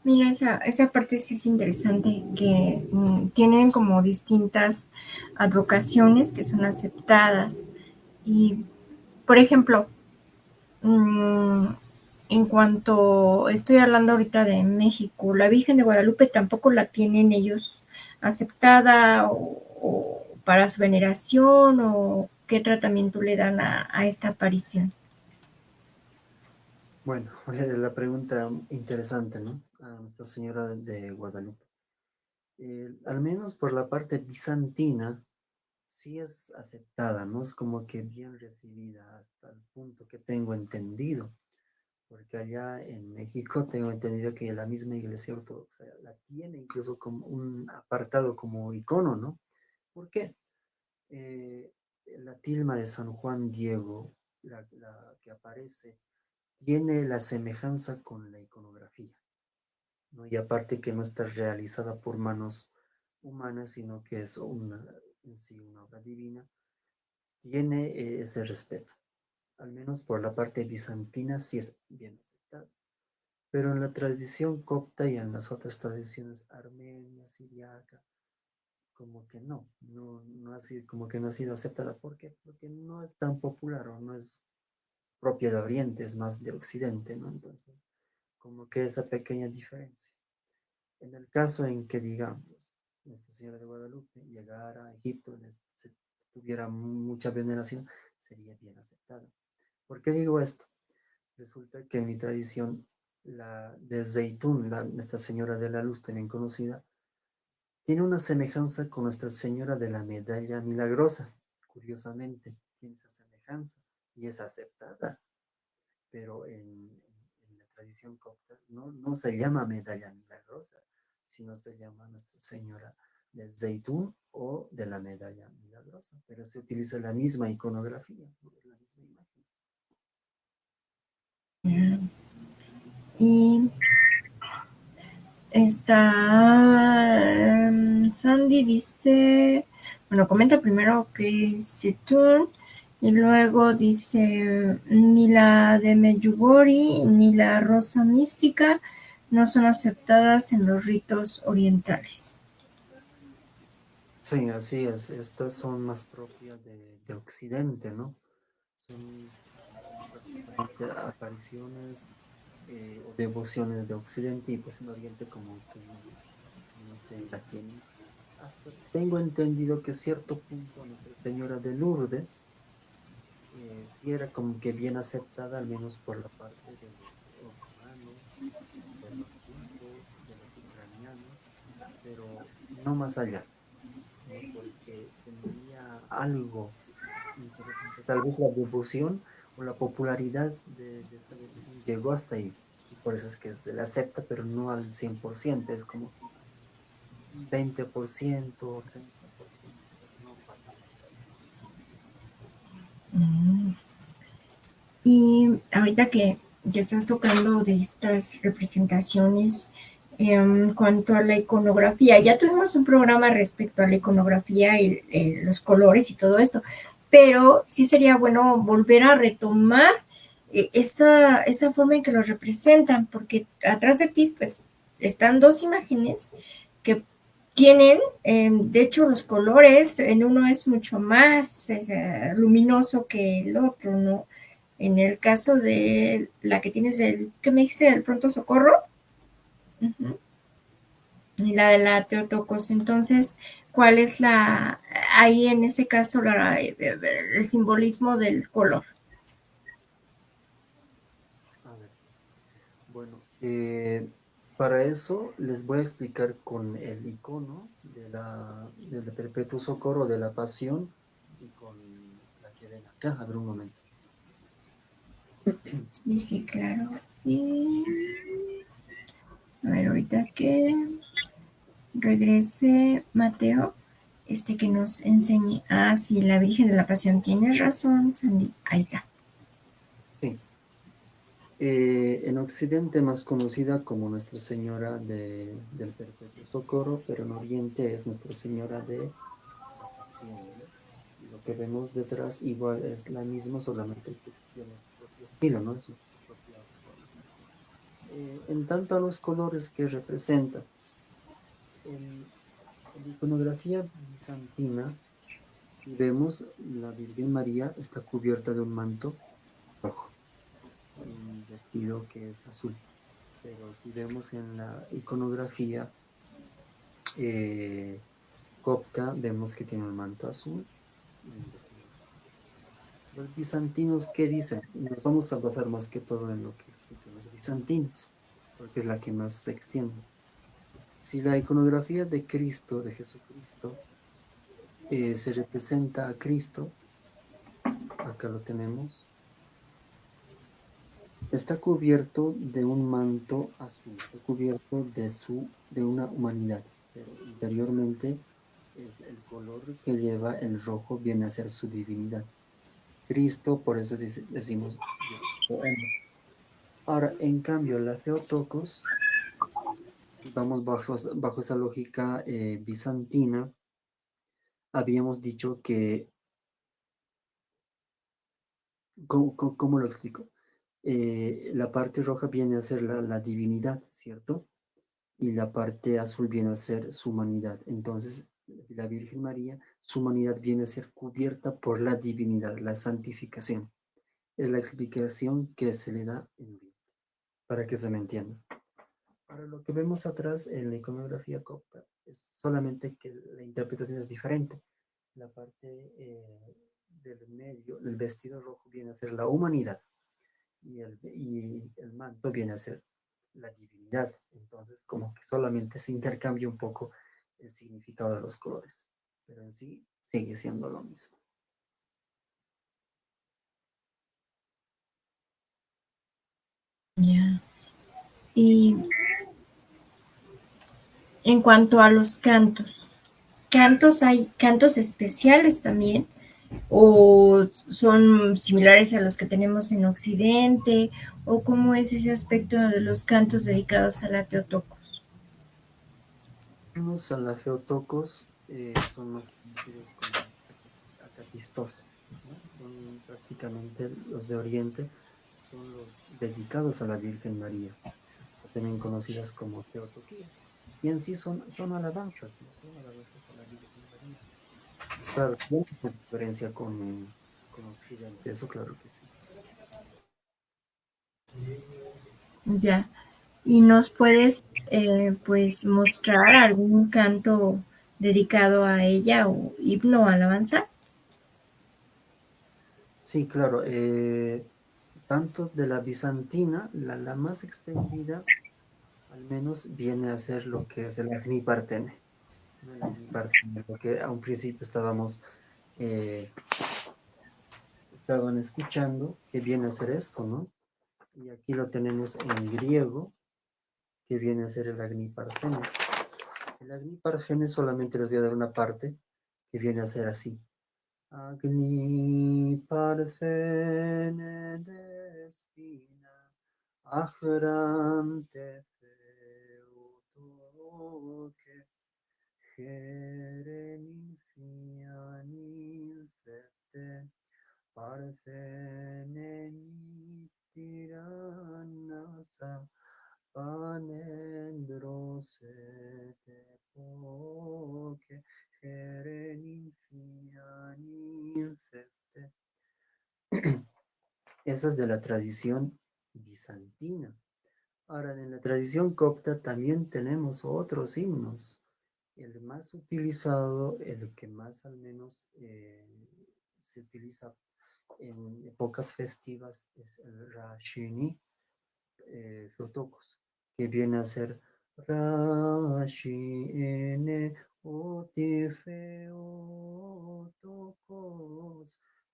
S1: Mira, esa parte sí es interesante, que tienen como distintas advocaciones que son aceptadas. Y, por ejemplo, mmm, en cuanto estoy hablando ahorita de México, la Virgen de Guadalupe tampoco la tienen ellos aceptada o para su veneración, o qué tratamiento le dan a esta aparición.
S4: Bueno, la pregunta interesante, ¿no? A Nuestra Señora de Guadalupe. Al menos por la parte bizantina, sí es aceptada, ¿no? Es como que bien recibida hasta el punto que tengo entendido, porque allá en México tengo entendido que la misma Iglesia Ortodoxa la tiene incluso como un apartado como icono, ¿no? ¿Por qué? Eh, la tilma de San Juan Diego, la que aparece, tiene la semejanza con la iconografía, ¿no? Y aparte que no está realizada por manos humanas, sino que es en sí una obra divina, tiene ese respeto. Al menos por la parte bizantina sí es bien aceptado. Pero en la tradición copta y en las otras tradiciones armenia, siriaca, como que no ha sido, como que no ha sido aceptada. ¿Por qué? Porque no es tan popular o no es propia de Oriente, es más de Occidente, ¿no? Entonces, como que esa pequeña diferencia. En el caso en que, digamos, Nuestra Señora de Guadalupe llegara a Egipto, se tuviera mucha veneración, sería bien aceptada. ¿Por qué digo esto? Resulta que en mi tradición, la de Zeitún, Nuestra Señora de la Luz, también conocida, tiene una semejanza con Nuestra Señora de la Medalla Milagrosa. Curiosamente, tiene esa semejanza y es aceptada, pero en la tradición copta no se llama Medalla Milagrosa, sino se llama Nuestra Señora de Zeitún o de la Medalla Milagrosa, pero se utiliza la misma iconografía, ¿no? La misma imagen.
S1: Y Sandy dice, bueno, comenta primero que es Zitún, y luego dice, ni la de Medjugorje ni la rosa mística no son aceptadas en los ritos orientales.
S4: Sí, así es. Estas son más propias de Occidente, ¿no? Son prácticamente apariciones o devociones de Occidente y pues en Oriente como que no se la tienen. Hasta tengo entendido que cierto punto Nuestra Señora de Lourdes sí era como que bien aceptada, al menos por la parte de los romanos, de los turcos, de los ucranianos, pero no más allá, ¿no? Porque tendría algo interesante. Tal vez la devoción o la popularidad de esta devoción llegó hasta ahí. Y por eso es que se le acepta, pero no al 100%. Es como quizás un 20%, 30%, pero no pasa más de ahí.
S1: Mm. Y ahorita que estás tocando de estas representaciones en cuanto a la iconografía, ya tuvimos un programa respecto a la iconografía y los colores y todo esto, pero sí sería bueno volver a retomar esa forma en que los representan, porque atrás de ti pues están dos imágenes que tienen, de hecho, los colores, en uno es mucho más luminoso que el otro, ¿no? En el caso de la que tienes del, ¿qué me dijiste? Del pronto socorro. Uh-huh. Y la de la Teotocos. Entonces, ¿cuál es la, ahí en ese caso, el simbolismo del color?
S4: A ver, bueno, para eso les voy a explicar con el icono del Perpetuo Socorro de la Pasión y con la que ven acá. A ver un momento.
S1: Sí, sí, claro. Y a ver, ahorita que regrese Mateo, que nos enseñe. Ah, sí, la Virgen de la Pasión. Tienes razón, Sandy. Ahí está.
S4: Sí. En Occidente más conocida como Nuestra Señora del Perpetuo Socorro, pero en Oriente es Nuestra Señora de la Pasión, ¿no? Y lo que vemos detrás igual es la misma, solamente que tiene su propio estilo, ¿no? Su propia forma. En tanto a los colores que representa, en la iconografía bizantina, si vemos, la Virgen María está cubierta de un manto rojo y un vestido que es azul. Pero si vemos en la iconografía copta, vemos que tiene un manto azul y un vestido rojo. Los bizantinos, ¿qué dicen? Y nos vamos a basar más que todo en lo que explican los bizantinos, porque es la que más se extiende. Si la iconografía de Cristo, de Jesucristo, se representa a Cristo, acá lo tenemos, está cubierto de un manto azul, está cubierto de una humanidad, pero interiormente es el color que lleva el rojo, viene a ser su divinidad. Cristo, por eso decimos Dios hombre. Ahora, en cambio, la Theotokos, si vamos bajo esa lógica bizantina, habíamos dicho que, ¿cómo lo explico? La parte roja viene a ser la divinidad, ¿cierto? Y la parte azul viene a ser su humanidad. Entonces, la Virgen María, su humanidad viene a ser cubierta por la divinidad, la santificación. Es la explicación que se le da en Oriente, para que se me entienda. Ahora, lo que vemos atrás en la iconografía copta es solamente que la interpretación es diferente. La parte del medio, el vestido rojo viene a ser la humanidad y el manto viene a ser la divinidad. Entonces, como que solamente se intercambia un poco el significado de los colores, pero en sí sigue siendo lo mismo.
S1: Ya. Y en cuanto a los cantos, ¿hay cantos especiales también? ¿O son similares a los que tenemos en Occidente? ¿O cómo es ese aspecto de los cantos dedicados a la Teotocos?
S4: Los Salafeotocos son más conocidos como los acatistos, ¿no? Son prácticamente los de Oriente, son los dedicados a la Virgen María, o también conocidas como teotoquías. Y en sí son alabanzas, ¿no? Son alabanzas a la Virgen María. Claro, tiene una diferencia con Occidente, eso claro que sí.
S1: Ya. ¿Y nos puedes, pues, mostrar algún canto dedicado a ella o himno o alabanza?
S4: Sí, claro. Tanto de la bizantina, la más extendida, al menos viene a ser lo que es el Agni Partene, ¿no? El Agni Partene, lo que a un principio eh, estaban escuchando, que viene a ser esto, ¿no? Y aquí lo tenemos en griego, que viene a ser el Agni Partene. El Agni Partene solamente les voy a dar una parte, que viene a ser así. Agni Parthene despina, Ahrante Feutoke, Jerenin Fianin Fete, Parthene Tiranasa, Panendrose te poke, Jerenin Fianin Fete. Esa es de la tradición bizantina. Ahora, en la tradición copta también tenemos otros himnos. El más utilizado, el que más al menos se utiliza en épocas festivas es el Rashini Theotokos, que viene a ser Rashine Otifeotokos,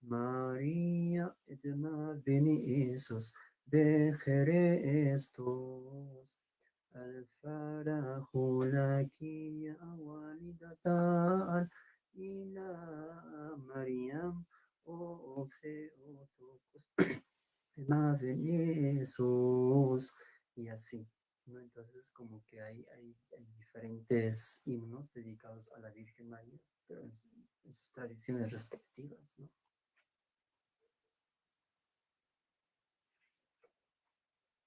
S4: María etma Isus Bejere estos. Al-Farahu lakiya walidatan ila Mariam o Theotokos. Jesús, y así, ¿no? Entonces, como que hay diferentes himnos dedicados a la Virgen María, pero en sus tradiciones respectivas, ¿no?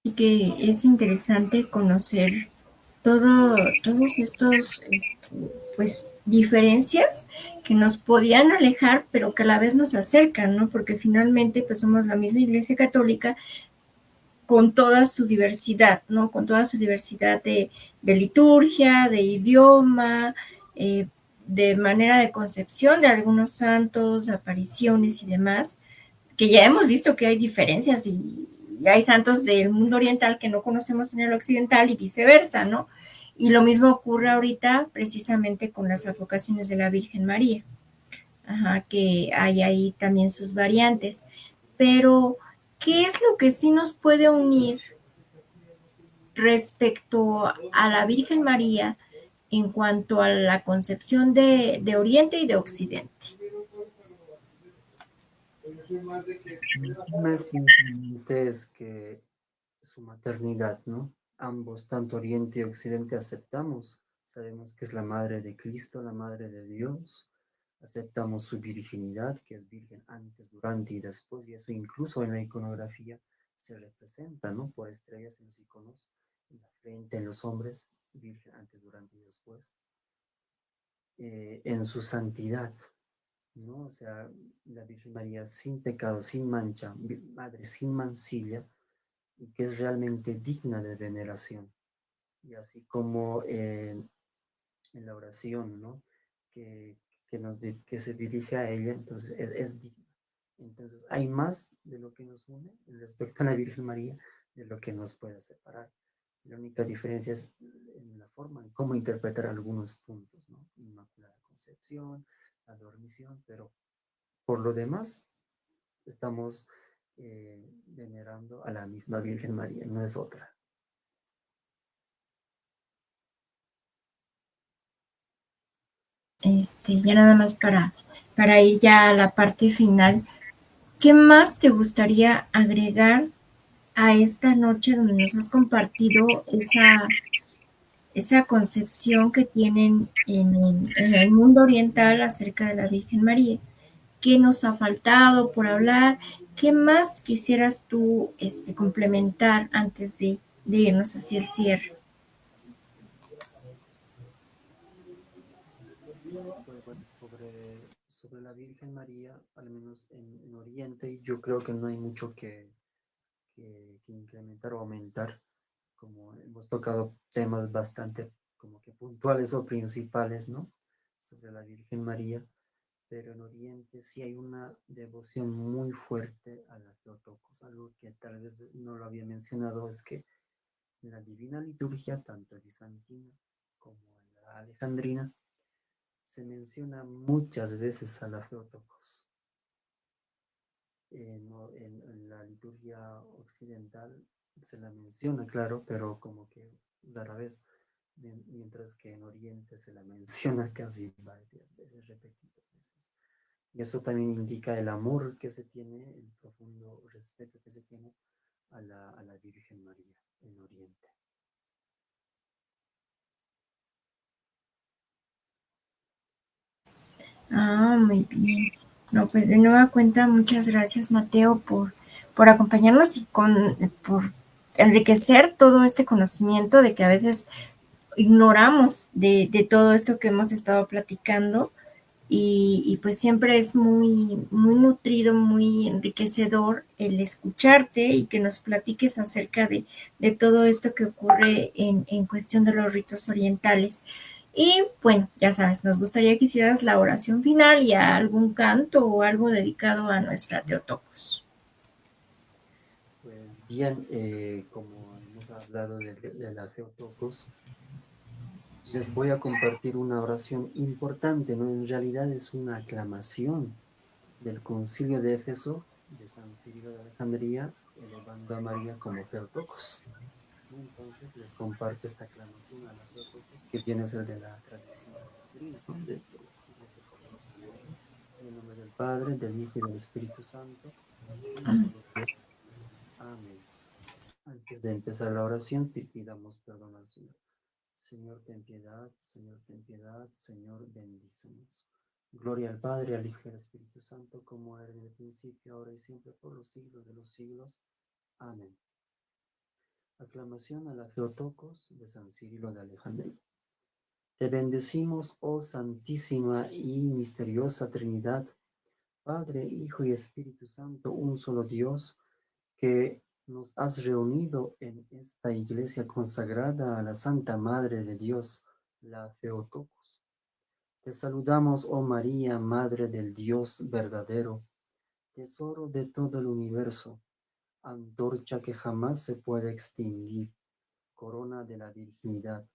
S1: Y que es interesante conocer todos estos pues diferencias que nos podían alejar, pero que a la vez nos acercan, ¿no? Porque finalmente pues somos la misma Iglesia Católica con toda su diversidad, ¿no? Con toda su diversidad de liturgia, de idioma, de manera de concepción de algunos santos, apariciones y demás, que ya hemos visto que hay diferencias y hay santos del mundo oriental que no conocemos en el occidental y viceversa, ¿no? Y lo mismo ocurre ahorita precisamente con las advocaciones de la Virgen María, ajá, que hay ahí también sus variantes. Pero, ¿qué es lo que sí nos puede unir respecto a la Virgen María en cuanto a la concepción de Oriente y de Occidente?
S4: Más simplemente es que su maternidad, ¿no? Ambos, tanto Oriente y Occidente, aceptamos. Sabemos que es la madre de Cristo, la madre de Dios. Aceptamos su virginidad, que es virgen antes, durante y después, y eso incluso en la iconografía se representa, ¿no? Por estrellas en los iconos, en la frente, en los hombres, virgen antes, durante y después. En su santidad, ¿no? O sea, la Virgen María sin pecado, sin mancha, madre sin mancilla, y que es realmente digna de veneración. Y así como en la oración, ¿no? Que, que se dirige a ella, entonces es digna. Entonces hay más de lo que nos une respecto a la Virgen María de lo que nos puede separar. La única diferencia es en la forma en cómo interpretar algunos puntos, ¿no? Inmaculada Concepción, la dormición, pero por lo demás estamos venerando a la misma Virgen María, no es otra.
S1: Ya nada más para ir ya a la parte final, ¿qué más te gustaría agregar a esta noche donde nos has compartido esa concepción que tienen en el mundo oriental acerca de la Virgen María? ¿Qué nos ha faltado por hablar? ¿Qué más quisieras tú complementar antes de irnos hacia el cierre?
S4: Pues bueno, sobre la Virgen María, al menos en Oriente, yo creo que no hay mucho que incrementar o aumentar, como hemos tocado temas bastante como que puntuales o principales, ¿no? Sobre la Virgen María, pero en Oriente sí hay una devoción muy fuerte a la Theotokos. Algo que tal vez no lo había mencionado es que En la Divina Liturgia, tanto bizantina como en la alejandrina, se menciona muchas veces a la Theotokos. En la liturgia occidental se la menciona, claro, pero como que rara vez, mientras que en Oriente se la menciona casi varias veces, repetidas veces. Y eso también indica el amor que se tiene, el profundo respeto que se tiene a la Virgen María en Oriente.
S1: Ah, muy bien. No, pues de nueva cuenta, muchas gracias, Mateo, por acompañarnos y por enriquecer todo este conocimiento de que a veces ignoramos de todo esto que hemos estado platicando. Y pues siempre es muy nutrido, muy enriquecedor el escucharte y que nos platiques acerca de todo esto que ocurre en cuestión de los ritos orientales. Y bueno, ya sabes, nos gustaría que hicieras la oración final y algún canto o algo dedicado a nuestra Teotocos.
S4: Pues bien, como hemos hablado de la Theotokos, les voy a compartir una oración importante, ¿no? En realidad es una aclamación del Concilio de Éfeso de San Cirilo de Alejandría, elevando a María como Theotokos. Entonces les comparto esta aclamación a la Theotokos, que viene a ser de la tradición alejandrina, ¿no? De la Iglesia Católica. En el nombre del Padre, del Hijo y del Espíritu Santo, un solo Dios. Amén. Antes de empezar la oración, pidamos perdón al Señor. Señor, ten piedad, Señor, ten piedad, Señor, bendícenos. Gloria al Padre, al Hijo y al Espíritu Santo, como era en el principio, ahora y siempre, por los siglos de los siglos. Amén. Aclamación a la Theotokos de San Cirilo de Alejandría. Te bendecimos, oh Santísima y misteriosa Trinidad, Padre, Hijo y Espíritu Santo, un solo Dios, que nos has reunido en esta iglesia consagrada a la Santa Madre de Dios, la Theotokos. Te saludamos, oh María, Madre del Dios verdadero, tesoro de todo el universo, antorcha que jamás se puede extinguir, corona de la virginidad,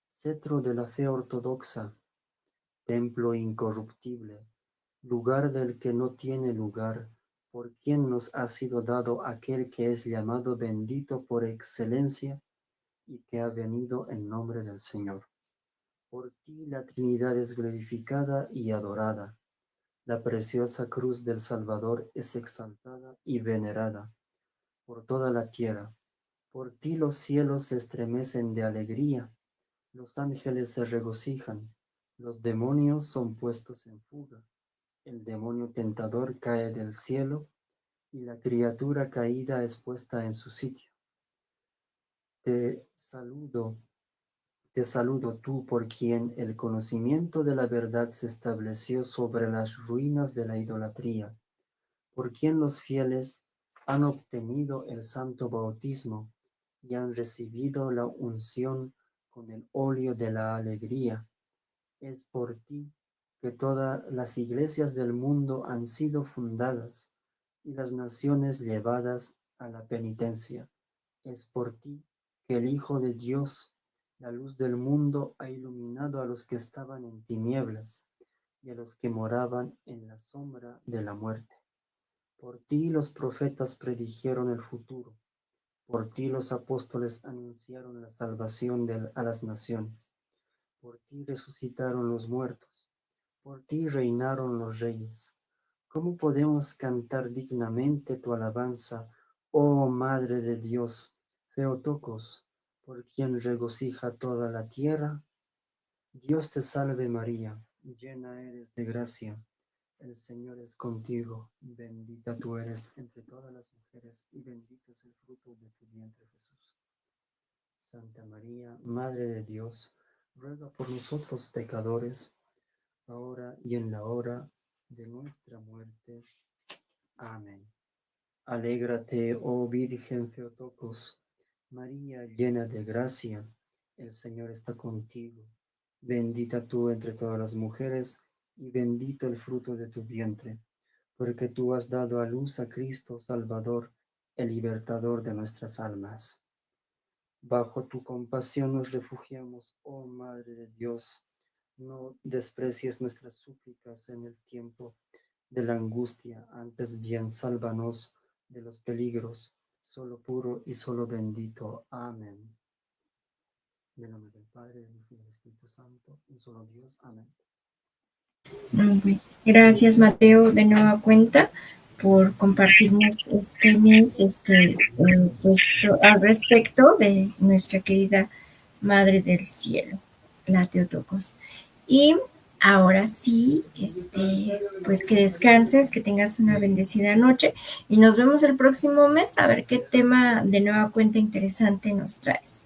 S4: cetro de la fe ortodoxa, templo incorruptible, lugar del que no tiene lugar, por quien nos ha sido dado aquel que es llamado bendito por excelencia y que ha venido en nombre del Señor. Por ti la Trinidad es glorificada y adorada. La preciosa cruz del Salvador es exaltada y venerada por toda la tierra. Por ti los cielos se estremecen de alegría, los ángeles se regocijan, los demonios son puestos en fuga, el demonio tentador cae del cielo y la criatura caída es puesta en su sitio. Te saludo, te saludo tú por quien el conocimiento de la verdad se estableció sobre las ruinas de la idolatría, por quien los fieles han obtenido el santo bautismo y han recibido la unción con el óleo de la alegría. Es por ti que todas las iglesias del mundo han sido fundadas y las naciones llevadas a la penitencia. Es por ti que el Hijo de Dios, la luz del mundo, ha iluminado a los que estaban en tinieblas y a los que moraban en la sombra de la muerte. Por ti los profetas predijeron el futuro. Por ti los apóstoles anunciaron la salvación a las naciones. Por ti resucitaron los muertos. Por ti reinaron los reyes. ¿Cómo podemos cantar dignamente tu alabanza, oh Madre de Dios, Theotokos, por quien regocija toda la tierra? Dios te salve María, llena eres de gracia. El Señor es contigo, bendita tú eres entre todas las mujeres y bendito es el fruto de tu vientre Jesús. Santa María, Madre de Dios, ruega por nosotros pecadores, ahora y en la hora de nuestra muerte. Amén. Alégrate, oh Virgen Theotokos, María llena de gracia, el Señor está contigo. Bendita tú entre todas las mujeres, y bendito el fruto de tu vientre, porque tú has dado a luz a Cristo Salvador, el libertador de nuestras almas. Bajo tu compasión nos refugiamos, oh Madre de Dios. No desprecies nuestras súplicas en el tiempo de la angustia, antes bien sálvanos de los peligros, solo puro y solo bendito. Amén. En el nombre del Padre, del Hijo y del Espíritu Santo, un solo Dios. Amén.
S1: Gracias, Mateo, de nueva cuenta por compartirnos este mes, pues, al respecto de nuestra querida Madre del Cielo, la Teotocos. Y ahora sí, pues que descanses, que tengas una bendecida noche y nos vemos el próximo mes a ver qué tema de nueva cuenta interesante nos traes.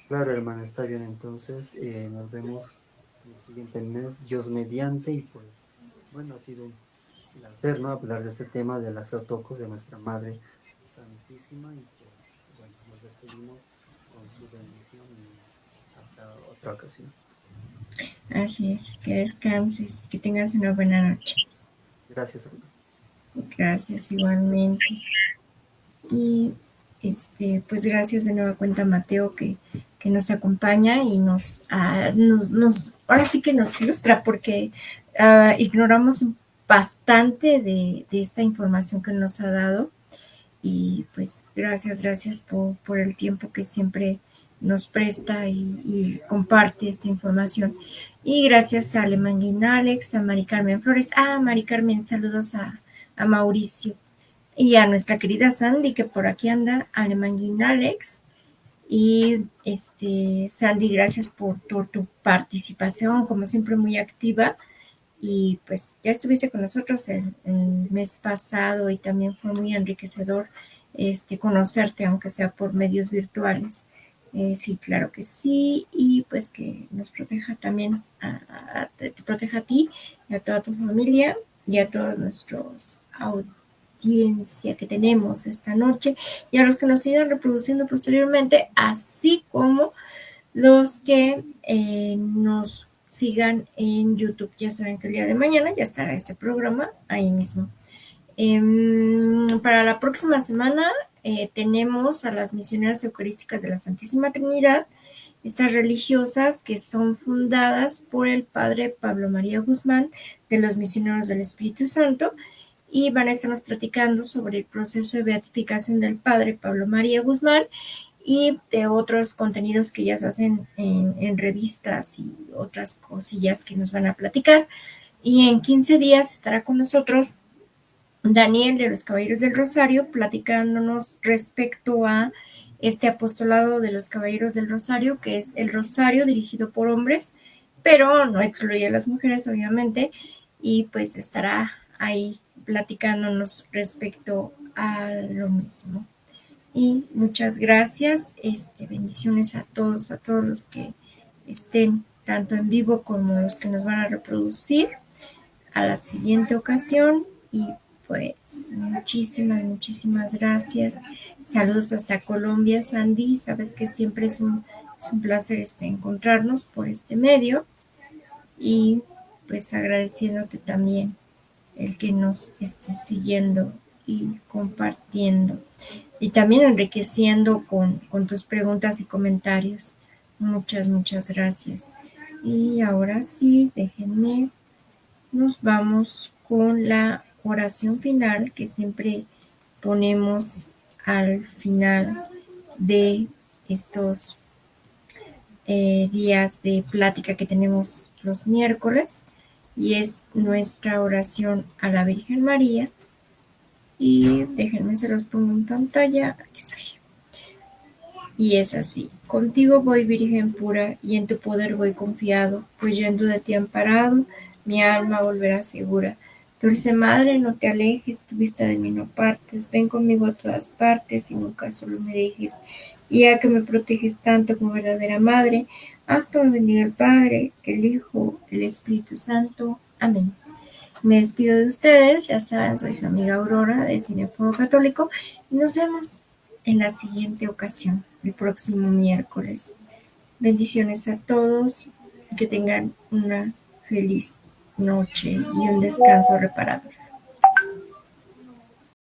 S4: Claro, hermana, está bien. Entonces, nos vemos el siguiente mes, Dios mediante, y pues, bueno, ha sido un placer, ¿no? Hablar de este tema de la Theotokos, de nuestra Madre Santísima, y pues, bueno, nos despedimos con su bendición y hasta otra ocasión.
S1: Así es, que descanses, que tengas una buena noche.
S4: Gracias, hermano.
S1: Gracias igualmente. Y pues gracias de nueva cuenta a Mateo que nos acompaña y ahora sí que nos ilustra porque ignoramos bastante de esta información que nos ha dado y pues gracias por el tiempo que siempre nos presta y comparte esta información. Y gracias a Alemán Alex, a Mari Carmen Flores, Mari Carmen, saludos a Mauricio y a nuestra querida Sandy que por aquí anda, Alemán Alex. Y Sandy, gracias por tu participación, como siempre muy activa. Y pues ya estuviste con nosotros el mes pasado y también fue muy enriquecedor conocerte, aunque sea por medios virtuales. Sí, claro que sí, y pues que nos proteja también, te proteja a ti y a toda tu familia y a todos nuestros audiencia que tenemos esta noche y a los que nos sigan reproduciendo posteriormente, así como los que nos sigan en YouTube. Ya saben que el día de mañana ya estará este programa ahí mismo. Para la próxima semana tenemos a las misioneras eucarísticas de la Santísima Trinidad, estas religiosas que son fundadas por el padre Pablo María Guzmán de los Misioneros del Espíritu Santo y van a estarnos platicando sobre el proceso de beatificación del padre Pablo María Guzmán y de otros contenidos que ellas hacen en revistas y otras cosillas que nos van a platicar. Y en 15 días estará con nosotros Daniel de los Caballeros del Rosario platicándonos respecto a este apostolado de los Caballeros del Rosario, que es el Rosario dirigido por hombres, pero no excluye a las mujeres, obviamente, y pues estará ahí platicándonos respecto a lo mismo. Y muchas gracias, bendiciones a todos los que estén tanto en vivo como los que nos van a reproducir a la siguiente ocasión y pues muchísimas gracias. Saludos hasta Colombia, Sandy, sabes que siempre es un placer encontrarnos por este medio y pues agradeciéndote también el que nos estés siguiendo y compartiendo y también enriqueciendo con tus preguntas y comentarios. Muchas gracias. Y ahora sí, déjenme, nos vamos con la oración final que siempre ponemos al final de estos días de plática que tenemos los miércoles y es nuestra oración a la Virgen María. Y déjenme, se los pongo en pantalla. Aquí estoy. Y es así: contigo voy, Virgen pura, y en tu poder voy confiado, pues yendo de ti amparado, mi alma volverá segura. Dulce Madre, no te alejes, tu vista de mí no partes, ven conmigo a todas partes y nunca solo me dejes. Y ya que me proteges tanto como verdadera Madre, haz que me bendiga el Padre, el Hijo, el Espíritu Santo. Amén. Me despido de ustedes, ya saben, soy su amiga Aurora de Cineforo Católico y nos vemos en la siguiente ocasión, el próximo miércoles. Bendiciones a todos, que tengan una feliz noche y un descanso reparador.